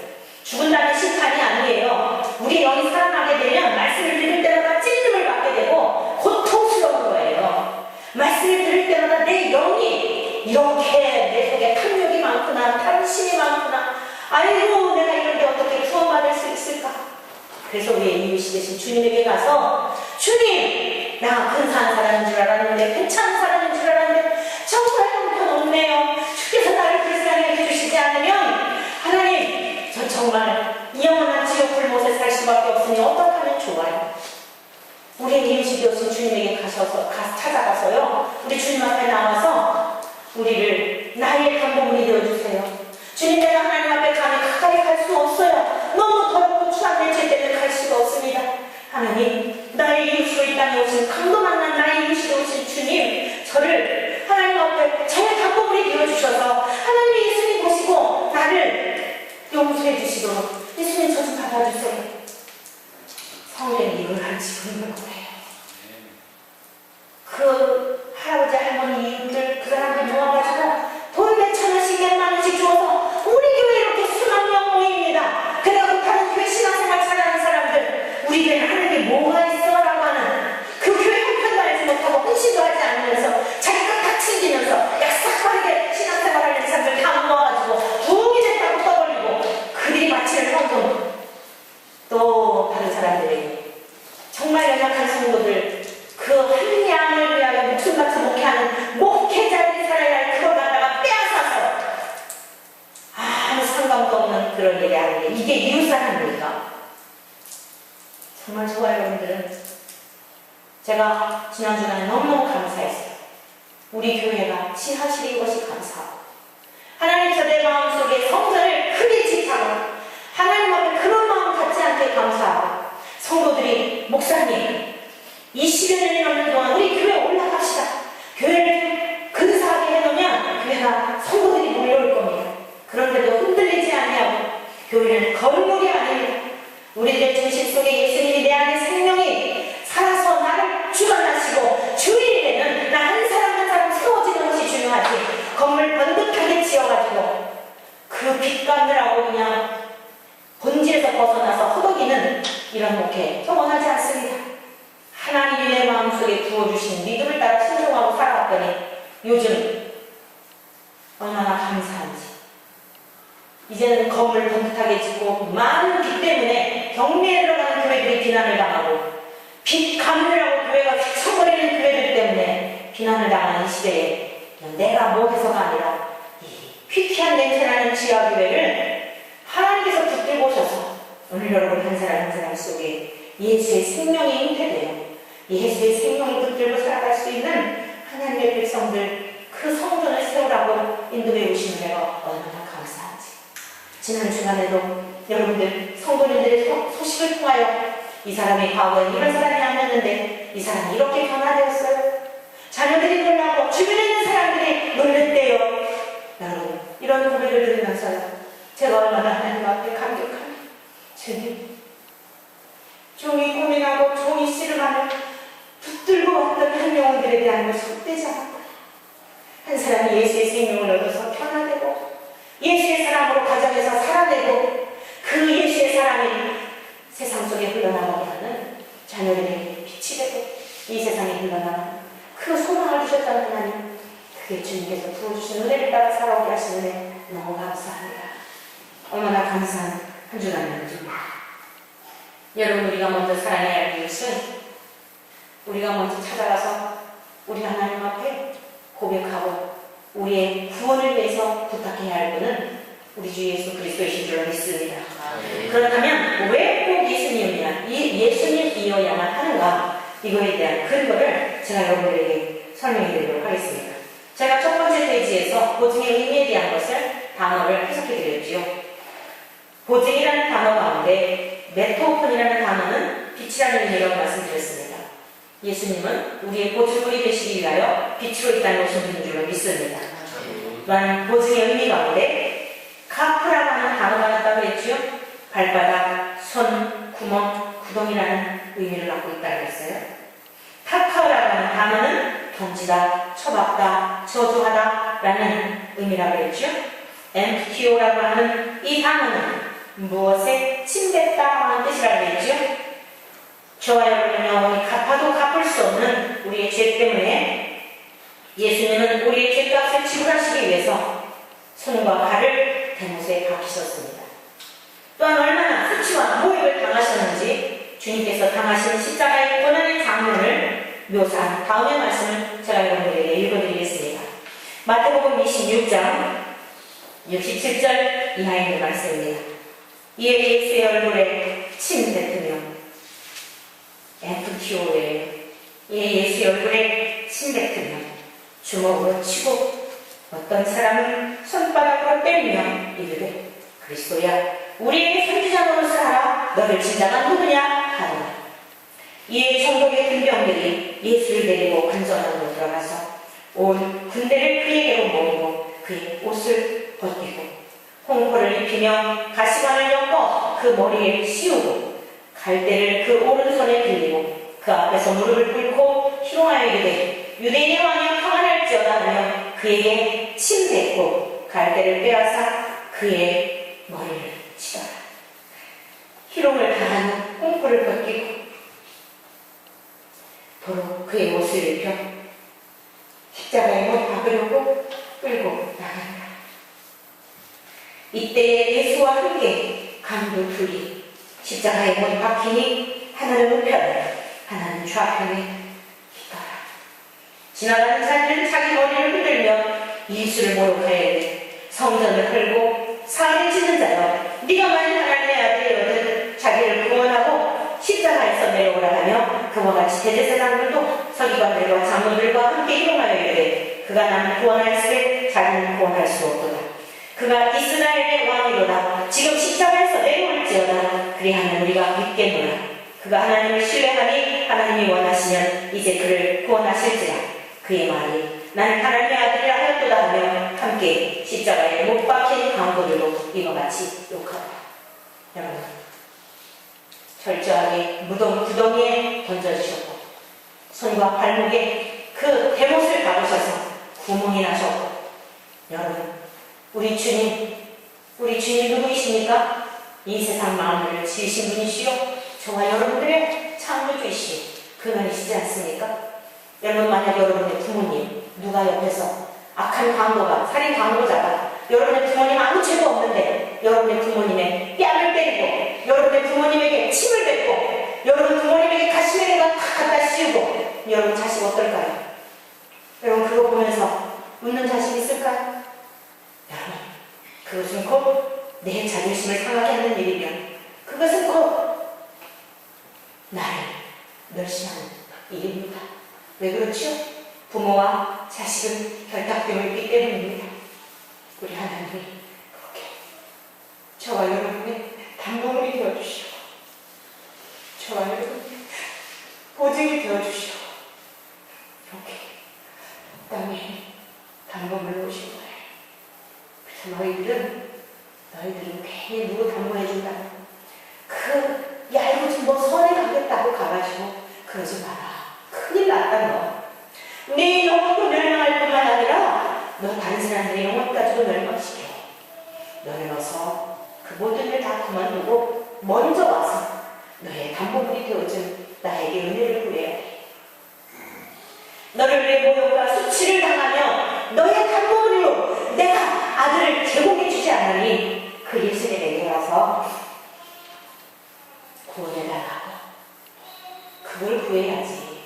죽은다는 심판이 아니에요. 우리 영이 살아나게 되면 말씀을 들을 때마다 찔림을 받게 되고 고통스러운 거예요. 말씀을 들을 때마다 내 영이 이렇게 내 속에 탐욕이 많구나, 탐심이 많구나. 아이고 내가 이런데 어떻게 구원받을 수 있을까? 그래서 우리의 이웃이 되신 주님에게 가서 주님 나 근사한 사람인 줄 알았는데 괜찮은 사람인 줄 알았는데 정말 형편없네요. 주께서 나를 불쌍히 해주시지 않으면 하나님 저 정말 영원한 지옥 불못에 살 수밖에 없으니 어떻게 하면 좋아요? 우리의 이웃이 되어서 주님에게 찾아가서요. 우리 주님 앞에 나와서 우리를 나의 감동문이 되어주세요. 주님 내가 하나님 앞에 가까이 갈 수 없어요. 너무 더럽고 추한 내죄 때문에 갈 수가 없습니다. 하나님 나의 이웃으로 이 땅에 오신 강도 만난 나의 이웃으로 오신 주님 저를 하나님 앞에 제 감동문이 되어주셔서 하나님의 예수님 보시고 나를 용서해 주시도록 예수님 저 좀 받아주세요. 성령이 이걸 가르치고 있는 거예요. 그 할아버지 할머니 이웃들 그 사람들 모아가지고 돈 몇천 원씩 몇만 원씩 주어서 우리 교회 이렇게 수만 명 모입니다. 그래서 다른 교회 신앙생활 잘하는 사람들 우리 교회는 하는 게 뭐가 있어? 라고 하는 그 교회 형편도 알지 못하고 헌신도 하지 않으면서 자기가 딱 챙기면서 약삭 빠르게 신앙생활 하는 사람들 다 모아가지고 부흥이 됐다고 떠벌리고 그들이 바치는 헌금 또 다른 사람들에게 정말 연약한 성도들 그 한 양을 위하여 목숨같이 목회하는 목회자들이 살아야 할 그걸 갖다가 빼앗아서 아무 상관도 없는 그런 일이 아닌데 이게 이웃사랑입니까? 정말 좋아요 여러분들은 제가 지난 주간에 너무너무 감사했어요. 우리 교회가 지하실인 것이 감사하고 하나님께서 내 마음속에 성전을 크게 지키고 하나님 앞에 그런 마음 갖지 않게 감사하고 성도들이 목사님 20여 년이 넘는 동안 우리 교회 올라갑시다. 교회를 근사하게 해놓으면 교회가 성도들이 몰려올 겁니다. 그런데도 흔들리지 아니하고 교회는 거울목이 아닙니다. 우리들 중심 속에 예수님이 내 안에 생명이 살아서 나를 주관하시고 주일에는 나 한 사람 한 사람 세워지는 것이 중요하지. 건물 번듯하게 지어가지고 그 빛 감느라고 그냥 본질에서 벗어나서 허덕이는 이런 목회 원하지 않습니다. 하나님이 내 마음속에 부어주신 믿음을 따라 순종하고 살아왔더니 요즘 얼마나 감사한지. 이제는 건물 번듯하게 짓고 많은 빛 때문에 경매에 들어가는 교회들이 비난을 당하고 빛 감느라고 교회가 휘청거리는 교회들 때문에 비난을 당하는 이 시대에 내가 뭐 해서가 아니라 이 휘쾌한 냄새나는 지하교회를 하나님께서 붙들고 오셔서 오늘 여러분 한 사람 한 사람 속에 예수의 생명이 잉태되어 예수의 생명을 붙들고 살아갈 수 있는 하나님의 백성들 그 성전을 세우라고 인도해 오시는 내가 얼마나 감사한지. 지난 주간에도 여러분들 성도님들의 소식을 통하여 이 사람이 과거에 이런 사람이 아니었는데 이 사람이 이렇게 변화되었어요. 자녀들이 놀라고 주변에 있는 사람들이 놀랬대요. 여러분 이런 고백을 들으면서요 제가 얼마나 하나님 앞에 감격하며 주님 종이 고민하고 종이 씨름하며 붙들고 왔던 한 영혼들에 대한 것이 헛되지 않았구나. 한 사람이 예수의 생명을 얻어서 변화되고 예수의 사람으로 가정에서 살아내고 그 예수의 사람이 세상 속에 흘러나가게 하는 자녀들에게 빛이 되고 이 세상에 흘러나가는 그 소망을 주셨다는 하나님 그게 주님께서 부어주신 은혜를 따라 살아오게 하시는데 너무 감사합니다. 얼마나 감사한 한 주간이었죠. 여러분 우리가 먼저 사랑해야 할 이웃은 우리가 먼저 찾아가서 우리 하나님 앞에 고백하고 우리의 구원을 위해서 부탁해야 할 분은 우리 주 예수 그리스도이신 줄로 믿습니다. 그렇다면 왜 꼭 예수님이냐 예수님이어야만 하는가 이거에 대한 근거를 제가 여러분들에게 설명해 드리도록 하겠습니다. 제가 첫 번째 페이지에서 보증의 의미에 대한 것을 단어를 해석해 드렸지요. 보증이라는 단어 가운데 메토폰이라는 단어는 빛이라는 의미라고 말씀드렸습니다. 예수님은 우리의 보증물이 되시기 위하여 빛으로 이 땅에 오신 분인 줄로 믿습니다. 또한 보증의 의미 가운데 카프라고 하는 단어가 있다고 했지요. 발바닥, 손, 구멍, 구덩이라는 의미를 갖고 있다고 했어요. 타카라고 하는 단어는 경지다, 처박다, 저주하다 라는 의미라고 했죠. 엠프티오라고 하는 이 단어는 무엇에 침뱉다 하는 뜻이라고 했죠. 저와 여러분의 영혼이 갚아도 갚을 수 없는 우리의 죄 때문에 예수님은 우리의 죄값을 지불하시기 위해서 손과 발을 대못에 박히셨습니다. 또한 얼마나 수치와 모욕을 당하셨는지 주님께서 당하신 십자가의 고난의 장면을 묘사한 다음의 말씀을 제가 여러분들에게 읽어드리겠습니다. 마태복음 26장 67절 이하에 있는 말씀입니다. 이에 예수의 얼굴에 침 뱉으며 엠프티오에 예수의 얼굴에 침 뱉으며 주먹으로 치고 어떤 사람은 손바닥으로 때리며 이르되 그리스도야 우리에게 선지자 노릇을 하라 너를 진자가 누구냐 하더라. 이에 성도의 군병들이 예수를 데리고 관전으로 들어가서 온 군대를 그에게로 모으고 그의 옷을 벗기고 홍포를 입히며 가시관을 엮어 그 머리에 씌우고 갈대를 그 오른손에 들리고 그 앞에서 무릎을 꿇고 희롱하여 이르되 유대인의 왕이 평안할지어다 하며 그에게 침뱉고 갈대를 빼앗아 그의 머리를 치더라. 희롱을 당한 후 홍포를 벗기고 도로 그의 옷을 입혀 십자가에 못 박으려고 끌고 나간다. 이때에 예수와 함께 강도 둘이 십자가에 못 박히니 하나는 우편에 하나는 좌편에 있더라. 지나가는 자들은 자기 머리를 흔들며 예수를 모욕하여 이르되 성전을 헐고 사흘을 찢는 자여 네가 만일 하나님의 아들이거든 자기를 구원하고 십자가에서 내려오라 하며 그와 같이 대제사장들도 서기관들과 장로들과 함께 희롱하여 이르되 그가 나를 구원할세 자기는 구원할 수 없도다. 그가 이스라엘의 왕이로다. 지금 십자가에서 내려올지어다. 그리하면 우리가 믿겠노라. 그가 하나님을 신뢰하니 하나님이 원하시면 이제 그를 구원하실지라. 그의 말이 나는 하나님의 아들이라 하였도다 하며 함께 십자가에 못 박힌 강도들로 이와 같이 욕하더라. 여러분, 철저하게 무덤 구덩이에 던져주셨고 손과 발목에 그 대못을 박으셔서 구멍이 나셨고, 여러분, 우리 주님 누구이십니까? 이 세상 만물을 지으신 분이시요 저와 여러분들의 창조주이신 그분이시지 않습니까? 여러분, 만약 여러분의 부모님 누가 옆에서 악한 강도가, 살인 강도자가 여러분의 부모님 아무 죄도 없는데 여러분의 부모님의 뺨을 때리고 여러분의 부모님에게 침을 뱉고 여러분 부모님에게 가시면에다 다 갖다 씌우고 여러분 자식 어떨까요? 여러분 그거 보면서 웃는 자식 있을까요? 여러분, 그것은 곧 내 자존심을 상하게 하는 일이면 그것은 곧 나를 멸시하는 일입니다. 왜 그렇죠? 부모와 자식은 결탁됨을 있기 때문입니다. 우리 하나님이 그렇게 저와 여러분의 담보물이 되어주시고 저와 여러분의 보증이 되어주시고 이렇게 땅에 담보물을 오신 거예요. 그래서 너희들은 괜히 누구 담보해준다고 그 얄궂은 뭐 선에 가겠다고 가가지고 그러지 마라. 큰일 났다 너. 네 영혼도 멸망할 뿐만 아니라 너 다른 사람들의 영혼까지도 멸망시켜. 너는 어서 그 모든 일 다 그만두고 먼저 와서 너의 담보물이 되어준 나에게 은혜를 구해야 돼. 너를 위해 모욕과 수치를 당하며 너의 담보물로 내가 아들을 제공해 주지 않으니 그 예수님에게 와서 구원해달라고. 그걸 구해야지.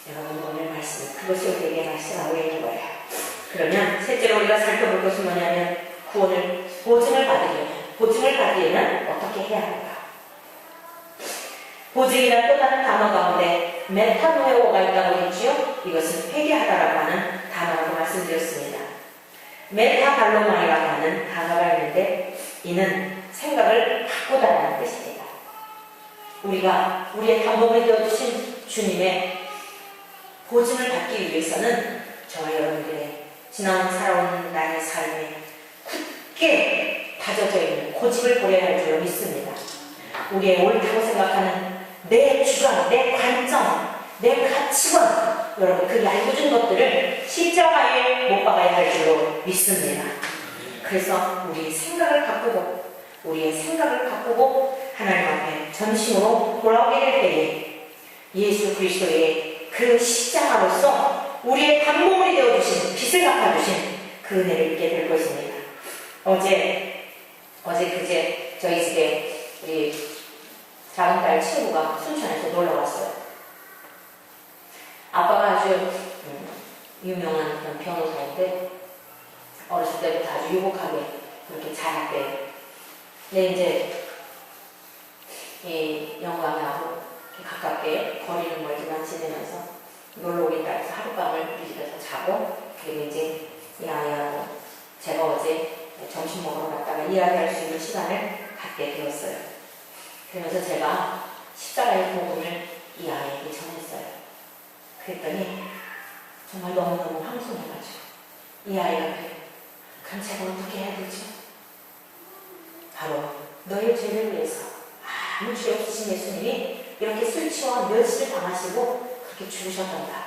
여러분, 오늘 말씀 그것이 우리에게 말씀하고 있는 거예요. 그러면 셋째로 우리가 살펴볼 것은 뭐냐면 구원을 보증을 받으려면 어떻게 해야 할까? 보증이란 또 다른 단어 가운데 메타노에오가 있다고 했지요. 이것은 회개하다라고 하는 단어라고 말씀드렸습니다. 메타발로마이라고 하는 단어가 있는데 이는 생각을 바꾸다라는 뜻입니다. 우리가 우리의 담보물이 되어주신 주님의 보증을 받기 위해서는 저와 여러분들의 지나온 살아온 나의 삶에 굳게 다져져 있는 고집을 버려야 할 줄로 믿습니다. 우리의 옳다고 생각하는 내 주관, 내 관점, 내 가치관, 여러분 그 얄궂은 것들을 십자가에 못 박아야 할 줄로 믿습니다. 그래서 우리의 생각을 바꾸고 하나님 앞에 전심으로 돌아오게 될 때에 예수 그리스도의 그 십자가로서 우리의 담보물이 되어주신 빚을 갚아주신 그 은혜를 입게 될 것입니다. 그제 저희 집에 우리 작은 딸 친구가 순천에서 놀러 왔어요. 아빠가 아주 유명한 그런 변호사인데 어렸을 때부터 아주 유복하게 그렇게 자랐대요. 근데 이제 이 영광하고 가깝게 거리는 멀지만 지내면서 놀러 오겠다 해서 하룻밤을 우리 집에서 자고, 그리고 이제 이 아이하고 제가 어제 점심 먹으러 갔다가 이야기할 수 있는 시간을 갖게 되었어요. 그러면서 제가 십자가의 복음을 이 아이에게 전했어요. 그랬더니 정말 너무너무 황송해가지고 이 아이가 그래요. 그럼 제가 어떻게 해야 되죠? 바로 너의 죄를 위해서 아무 죄 없으신 예수님이 이렇게 술 취와 멸시를 당하시고 그렇게 죽으셨단다.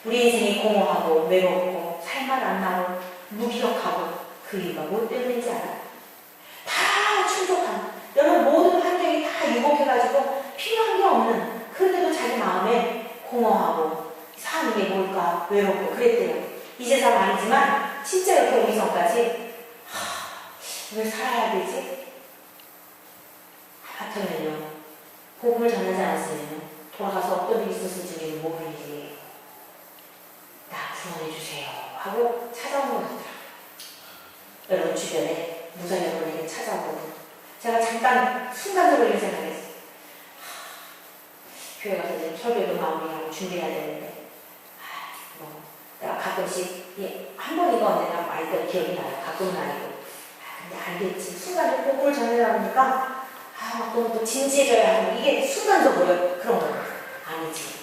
우리 인생이 공허하고 외롭고 살만 안 나고 무기력하고 그 이유가 뭐 때문인지 알아요? 다 충족한, 여러분 모든 환경이 다 유복해가지고 필요한 게 없는, 그런데도 자기 마음에 공허하고 사는 게 뭘까 외롭고 그랬대요. 이 세상 아니지만 진짜 이렇게 오기 전까지 왜 살아야 되지? 하여튼요, 복음을 전하지 않았으면 돌아가서 어떤 일이 있었을지는 모르지. 나 구원해 주세요 하고 찾아오는 것 같더라고요. 여러분 주변에 무사 여러분에게 찾아오거든요. 제가 잠깐 순간적으로 이런 생각했어요. 교회 가서 이제 설교도 마무리하고 준비해야 되는데 내가 가끔씩 한 번이가 언제나 많이 때 기억이 나요. 가끔은 아니고. 근데 알겠지. 순간에 복음을 전하려니까 그럼 또 진지해져야 하고 이게 순간적으로 그런 거 아니지.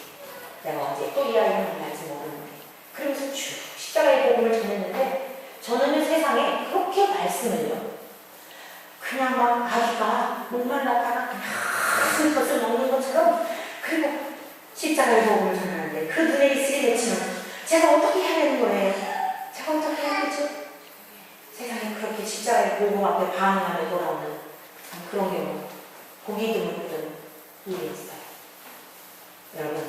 내가 언제 또 이 아이를 만날지 모르는데 그러면서 쭉 십자가의 복음을 전했는데 저는 세상에 그렇게 말씀을요 그냥 막 아기가 목말랐다가 그냥 슬퍼서 먹는 것처럼 그리고 십자가의 복음을 전하는데 그 눈에 있으리 맺히면 제가 어떻게 해야 되는 거예요? 제가 어떻게 해야 되죠? 세상에 그렇게 십자가의 복음 앞에 반응하며 돌아오는 그런 경우 고기 드문 일이 있어요. 여러분,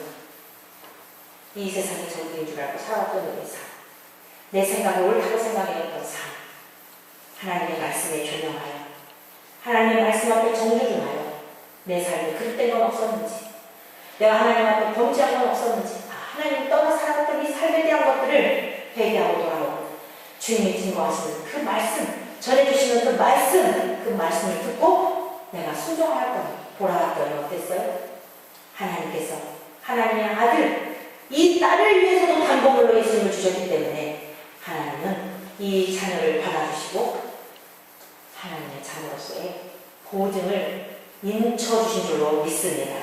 이 세상이 전부인 줄 알고 살았던 우리의 삶, 내 생각에 옳다고 생각했던 삶, 하나님의 말씀에 조명하여 하나님의 말씀 앞에 정주중하여 내 삶에 그릇된 건 없었는지, 내가 하나님 앞에 범죄한 건 없었는지, 하나님 떠나 살았던 이 삶에 대한 것들을 회개하고 돌아오고 주님이 증거하시는 그 말씀, 전해주시는 그 말씀을 듣고 내가 순종하였더니 돌아왔더니 어땠어요? 하나님께서 하나님의 아들, 이 딸을 위해서도 단번으로 예수님을 주셨기 때문에 하나님은 이 자녀를 받아주시고 하나님의 자녀로서의 보증을 인쳐주신 줄로 믿습니다.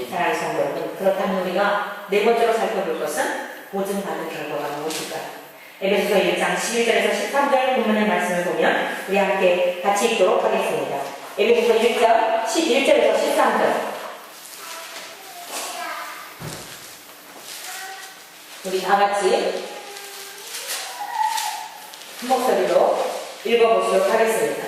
사랑하는 성도 여러분, 그렇다면 우리가 네 번째로 살펴볼 것은 보증받은 결과가 무엇일까요? 에베소서 1장 11절에서 13절 본문의 말씀을 보면 우리 함께 같이 읽도록 하겠습니다. 에베소서 1장 11절에서 13절 우리 다같이 한 목소리로 읽어보시도록 하겠습니다.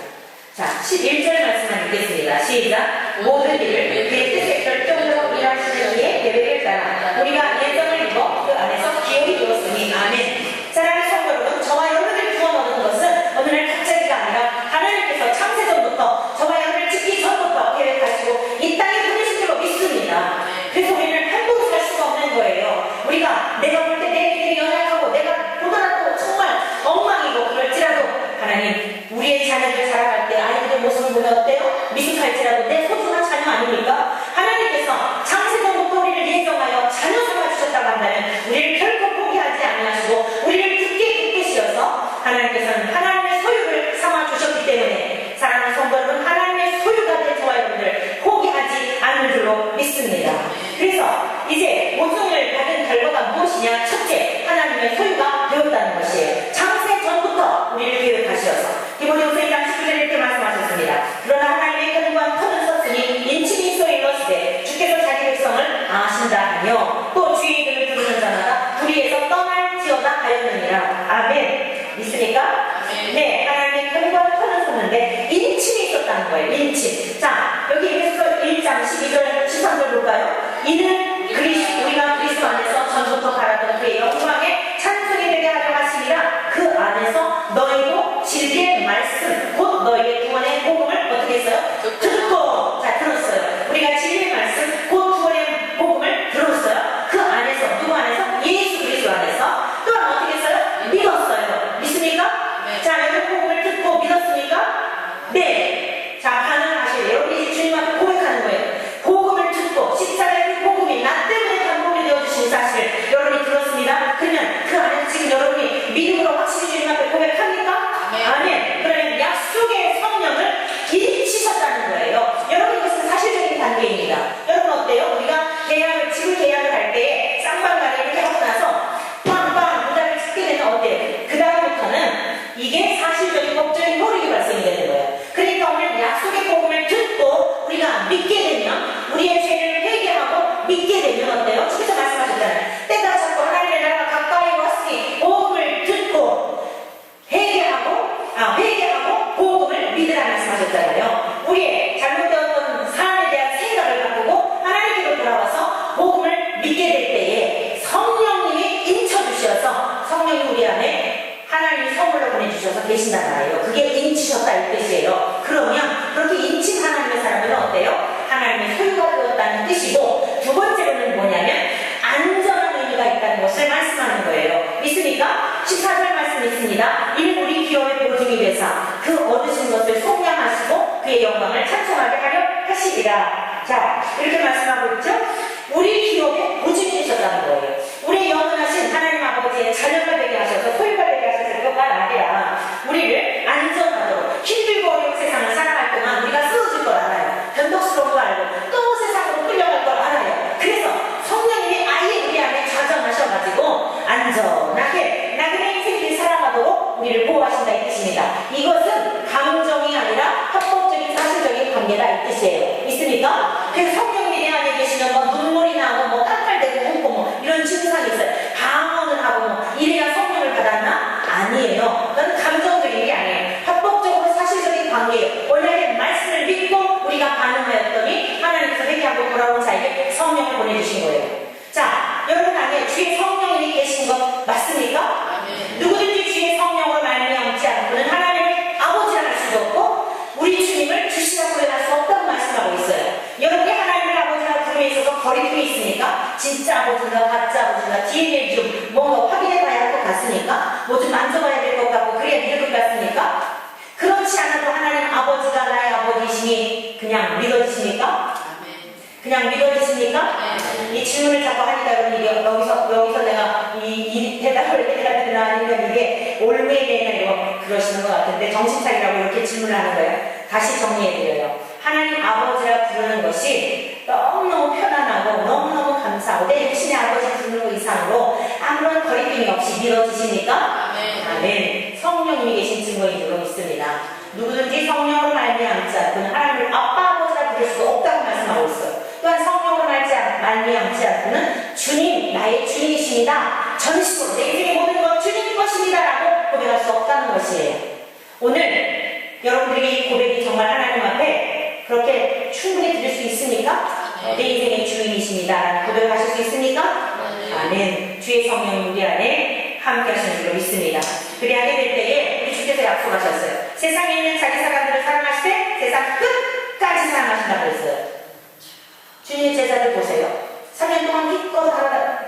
자, 11절 말씀만 읽겠습니다. 시작! 모든 일을 그의 뜻에 결정적으로 일하시는 이의 계획을 따라 우리가 예정을 입어 그 안에서 기업이 되었으니 아멘. 사랑하는 성도 여러분, 저와 여러분을 구원 얻은 것은 어느 날 갑자기가 아니라 하나님께서 창세전부터 저와 여러분을 짓기 전부터 계획하시고 이 땅에 보내신 줄로 믿습니다. 그래서 우리는 함부로 살 수가 없는 거예요. 우리가 내가 볼 때 내 길이 연약하고 내가 보더라도 정말 엉망이고 그럴지라도 하나님 우리의 자녀들 자라갈 때 아이들의 모습을 보면 어때요? 미숙할지라도 내 소중한 자녀 아닙니까? 하나님께서 창세전부터 우리를 예정하여 자녀 삼아주셨다고 한다면 우리를 결코 포기하지 아니하시고 우리를 굳게 붙드시어서 하나님께서는 하나님의 소유를 삼아주셨기 때문에 사랑하는 성도 여러분, 하나님의 소유가 된 저와 여러분들 포기하지 않을 줄로 믿습니다. 그래서 이제 보증을 받은 결과가 무엇이냐? 첫째, 하나님의 소유가 되었다는 것이에요. 창세 전부터 우리를 계획하시어서 디모데후서 1장 19절에 이렇게 말씀하셨습니다. 그러나 하나님의 끈과 터는 썼으니 인침이 있어 일렀으되 주께서 자기 백성을 아신다 하며 또 주의 이름을 부르는 자마다 불의에서 떠날지어다 하였느니라. 아멘. 믿습니까? 네, 하나님의 끈과 터는 썼는데 인침이 있었다는 거예요. 인침. 자, 여기 에베소서 1장 12절 13절 볼까요? 이는 우리가 그리스도 안에서 전부터 바라던 그의 영광에 찬송이 되게 하려 하심이라. 그 안에서 너희도 진리의 말씀 곧 너희의 구원의 복음을 어떻게 했어요? 듣고. 자, 들었어요. 우리가 진리의 말씀 곧 구원의 복음을 들었어요. 그 안에서, 누구 안에서? 예수 그리스도 안에서. 또한 어떻게 했어요? 믿었어요. 믿습니까? 네. 자, 여러분 복음을 듣고 믿었습니까? 네. 자, 반응을 하셔요. 여러분이 주님 앞에 고백하는 거예요. 복음을 듣고 십자가의 복음이 나 때문에 반복이 되어주신 사실 여러분이 들었습니다. 그러면 그 안에 지금 여러분이 믿음으로 확실히 주님 앞에 고백합니까? 아멘. 그러면 약속의 성령을 인치셨다는 거예요. 여러분, 이것은 사실적인 단계입니다. 여러분 어때요? 우리가 지금 계약을 할 때에 쌍방간에 이렇게 하고 나서 빵빵 문장을 찍게 되면 어때요? 그 다음부터는 이게 사실적인 법적인 효력이 발생이 되는 거예요. 그러니까 오늘 약속의 복음을 듣고 우리가 믿게 되면 우리의 죄를 회개하고 믿게 되면 어때요? 주께서 말씀하셨잖아요. 때가 자꾸 하나님의 나라가 가까이 왔으니 복음을 듣고 회개하고 복음을 믿으라 말씀하셨잖아요. 우리의 잘못되었던 삶에 대한 생각을 바꾸고 하나님께로 돌아와서 복음을 믿게 될 때에 성령님이 인쳐주셔서 성령이 우리 안에 하나님이 선물로 보내주셔서 계신단 말이에요. 그게 인치셨다 이 뜻이에요. 그러면 그렇게 인친 하나님의 사람들은 어때요? 하나님의 소유가 되었다는 뜻이고, 두 번째로는 뭐냐면 안전한 의미가 있다는 것을 말씀하는 거예요. 믿습니까? 14절 말씀 있습니다. 이는 우리 기업의 보증이 되사 그 얻으신 것을 속량하시고 그의 영광을 찬송하게 하려 하시리라. 자, 이렇게 말씀하고 있죠? 우리 기업의 보증이 되셨다는 거예요. 우리 영원하신 하나님 아버지의 자녀가 되게 하셔서 소유가 되게 하셨을 것만 아니라 우리를 안전하도록 힘들고 어려운 세상을 살아갈 동안 우리가 쓰러질 걸 알아요. 안전하게 나그네 인생길 살아가도록 우리를 보호하신다 이 뜻입니다. 이것은 감정이 아니라 합법적인 사실적인 관계다 이 뜻이에요. 있습니까? 그래서 성령님이 내 안에 계시면 뭐 눈물이 나고 뭐 깜팔대고 웃고 뭐 이런 증상이 있어요. 방언을 하고 뭐 이래야 성령을 받았나? 아니에요. 그건 감정적인 게 아니에요. 합법적으로 사실적인 관계예요. 원래 말씀을 믿고 우리가 반응하였더니 하나님께서 회개하고 돌아온 자에게 성령을 보내주신 거예요. 자, 여러분 안에 주의 성령님이 계신 것 맞습니까? 누구든지 주의 성령으로 말미암지 않고는 하나님을 아버지라 할 수도 없고 우리 주님을 주시라고 부를 수 없다고 말씀하고 있어요. 여러분이 하나님을 아버지라 부름에 있어서 거리낌이 있습니까? 진짜 아버지인가 가짜 아버지인가 DNA 좀 뭔가 확인해봐야 할 것 같습니까? 뭐 좀 만져봐야 될 것 같고 그래야 믿을 것 같습니까? 그렇지 않아도 하나님 아버지가 나의 아버지이시니 그냥 믿어지십니까? 그냥 믿어지십니까? 이 질문을 자꾸 하니까 여러분 이게 여기서 내가 이 대답을 해야 되나 아니면 이게 옳매이나 이거 그러시는 것 같은데 정신 차리라고 이렇게 질문을 하는 거예요. 다시 정리해드려요. 하나님 아버지라 부르는 것이 너무너무 편안하고 너무너무 감사하고 내 육신의 아버지 부르는 것 이상으로 아무런 거리낌이 없이 믿어지십니까? 아멘. 성령님이 계신 증거인 줄로 믿습니다. 누구든지 성령으로 말미암지 않고는 하나님을 아빠 아버지라 부를 수 없다고 말씀하고 있어요. 또한 성령으로 말미암지 않고는 주님, 나의 주님이십니다. 전식으로 내 인생의 모든 것 주님 것입니다 라고 고백할 수 없다는 것이에요. 오늘 여러분들에게 이 고백이 정말 하나님 앞에 그렇게 충분히 드릴 수 있습니까? 내 인생의 주인이십니다 라는 고백을 하실 수 있습니까? 아멘. 주의 성령 우리 안에 함께 하시는 줄로 믿습니다. 그리하게 될 때에 우리 주께서 약속하셨어요. 세상에 있는 자기 사람들을 사랑하실 때 세상 끝까지 사랑하신다고 했어요. 주님의 제자들 보세요. 3년 동안 기껏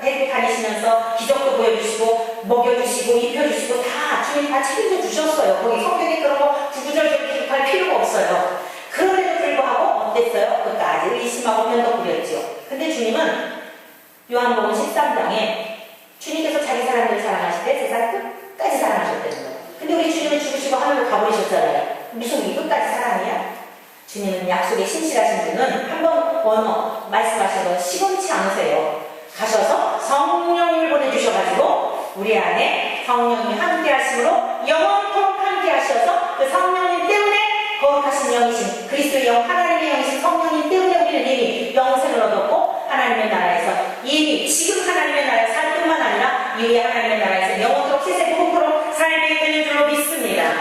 데리고 다니시면서 기적도 보여주시고 먹여주시고 입혀주시고 다 주님 다 책임져 주셨어요. 거기 성경에 그런 거 구구절절 기록할 필요가 없어요. 그럼에도 불구하고 어땠어요? 끝까지 의심하고 면도 부렸지요. 근데 주님은 요한복음 13장에 주님께서 자기 사람들을 사랑하실 때 세상 끝까지 사랑하셨다는 거예요. 근데 우리 주님은 죽으시고 하늘로 가버리셨잖아요. 무슨 우리 끝까지 사랑이야? 주님은 약속에 신실하신 분은 한번 언어 말씀하셔서 시원치 않으세요. 가셔서 성령님을 보내주셔가지고 우리 안에 성령님이 함께 하심으로 영원토록 함께 하셔서 그 성령님 때문에 거룩하신 영이신 그리스도의 영 하나님의 영이신 성령님 때문에 우리는 이미 영생을 얻었고 하나님의 나라에서 이미 지금 하나님의 나라에 살 뿐만 아니라 이후에 하나님의 나라에서 영원토록 세세토록 살게 되는 줄로 믿습니다.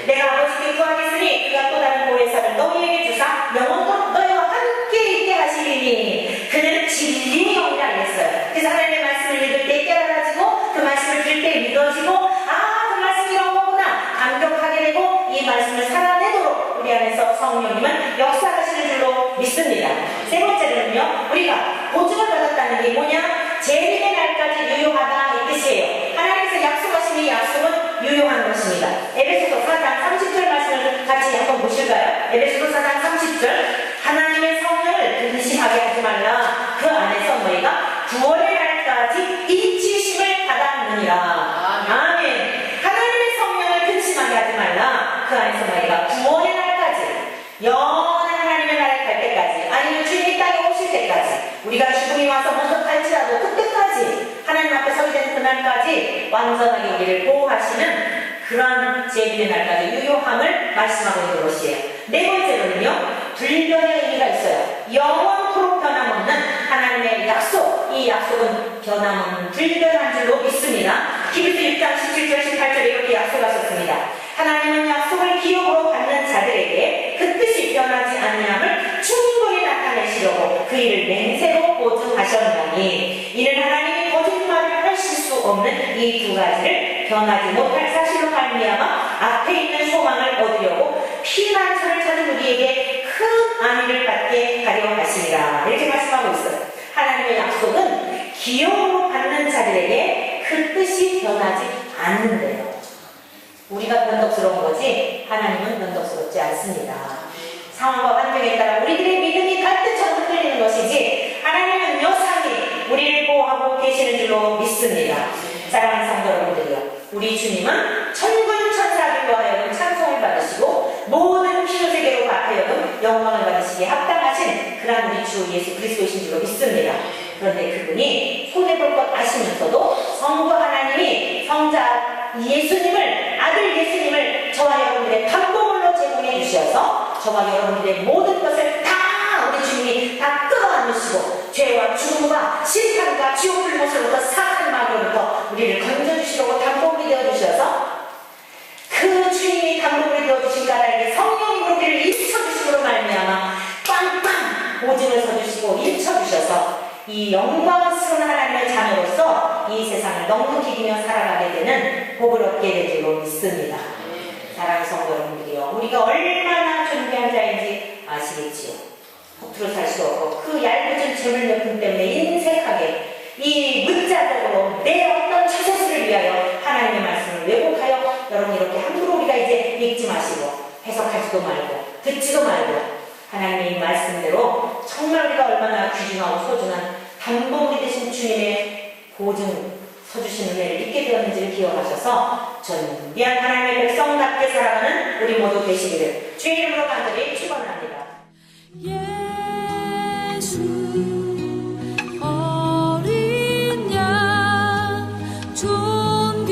내가 아버지께 구하겠으니 그가 또 다른 보혜사를 너희에게 주사 영원토록 너희와 함께 있게 하시리니 그는 진리의 영이라 했어요. 그래서 하나님의 말씀을 읽을 때 깨달아지고 그 말씀을 들을 때 믿어지고 그 말씀이 이런 거구나 감격하게 되고 이 말씀을 살아내도록 우리 안에서 성령님은 역사하시는 줄로 믿습니다. 세 번째는요, 우리가 보증을 받았다는 게 뭐냐? 재림의 날까지 유효하다 이 뜻이에요. 하나님께서 약속하신 이 약속은 유효한 것입니다. 에베소서 4장 30절 말씀을 같이 한번 보실까요? 에베소서 4장 30절 하나님의 성령을 근심하게 하지 말라. 그 안에서 너희가 구원의 날까지 인치심을 받았느니라. 아멘. 하나님의 성령을 근심하게 하지 말라. 그 안에서 너희가 구원의 날까지 영원한 하나님의 나라에 갈 때까지 아니면 주님이 땅에 오실 때까지 우리가 죽음이 와서 먼저 갈지라도 그때까지 하나님 앞에 서게 되는 그날까지 완전하게 우리를 보호하시는 그러한 재림의 날까지 유효함을 말씀하고 있는 것이에요. 네 번째로는요, 불변의 의미가 있어요. 영원토록 변함없는 하나님의 약속, 이 약속은 변함없는 불변한 줄로 믿습니다. 히브리서 6장 17절 18절에 이렇게 약속하셨습니다. 하나님은 약속을 기업으로 받는 자들에게 그 뜻이 변하지 아니함을 충분히 나타내시려고 그 일을 맹세로 보증하셨나니 이는 하나님이 거짓말을 하실 수 없는 이 두 가지를 변하지 못할 사실로 말미암아 앞에 있는 소망을 얻으려고 피난처를 찾은 우리에게 큰 안위를 받게 하려 하시니라. 이렇게 말씀하고 있어요. 하나님의 약속은 기업으로 받는 자들에게 그 뜻이 변하지 않는데요. 우리가 변덕스러운 거지 하나님은 변덕스럽지 않습니다. 상황과 환경에 따라 우리들의 믿음이 갈대처럼 흔들리는 것이지 하나님은 여상히 우리를 보호하고 계시는 줄로 믿습니다. 사랑하는 성도 여러분들이요, 우리 주님은 천군 천사들로 하여금 찬송을 받으시고 모든 피조세계로 하여금 영광을 받으시기에 합당하신 그런 우리 주 예수 그리스도이신 줄로 믿습니다. 그런데 그분이 손해볼 것 아시면서도 성부 하나님을 예수님을, 아들 예수님을 저와 여러분들의 담보물로 제공해 주셔서 저와 여러분들의 모든 것을 다 우리 주님이 다 끌어안으시고 죄와 죽음과 실탄과 지옥 불못으로부터 사탄 마귀로부터 우리를 건져주시려고 담보물이 되어주셔서 그 주님이 담보물이 되어주신 까닭에 성령이 우리를 일쳐주심으로 말미암아 빵빵 보증을 서주시고 일쳐주셔서 이 영광스러운 하나님의 자녀로서 이 세상을 넉넉히 이기며 살아가게 되는 복을 얻게 될 줄로 믿습니다. 사랑하는 성도 여러분들이요, 우리가 얼마나 존귀한 자인지 아시겠지요? 겉으로 살 수 없고 그 얇은 재물 몇 푼 때문에 인색하게 이 문자적으로 내 어떤 처세술을 위하여 하나님의 말씀을 왜곡하여 여러분 이렇게 함부로 우리가 이제 읽지 마시고 해석하지도 말고 듣지도 말고 하나님의 말씀대로 정말 우리가 얼마나 귀중하고 소중한 담보물이 되신 주님의 보증 서주신 은혜를 잊게 되었는지를 기억하셔서 존귀한 하나님의 백성답게 살아가는 우리 모두 되시기를 주의 이름으로 간절히 축원합니다. 예수 어린 양 존귀한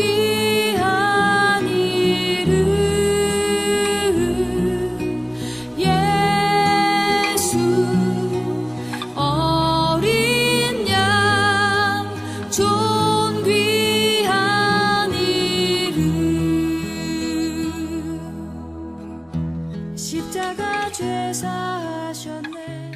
이름 예수 어린 양 존귀한 이름 십자가 죄사하셨네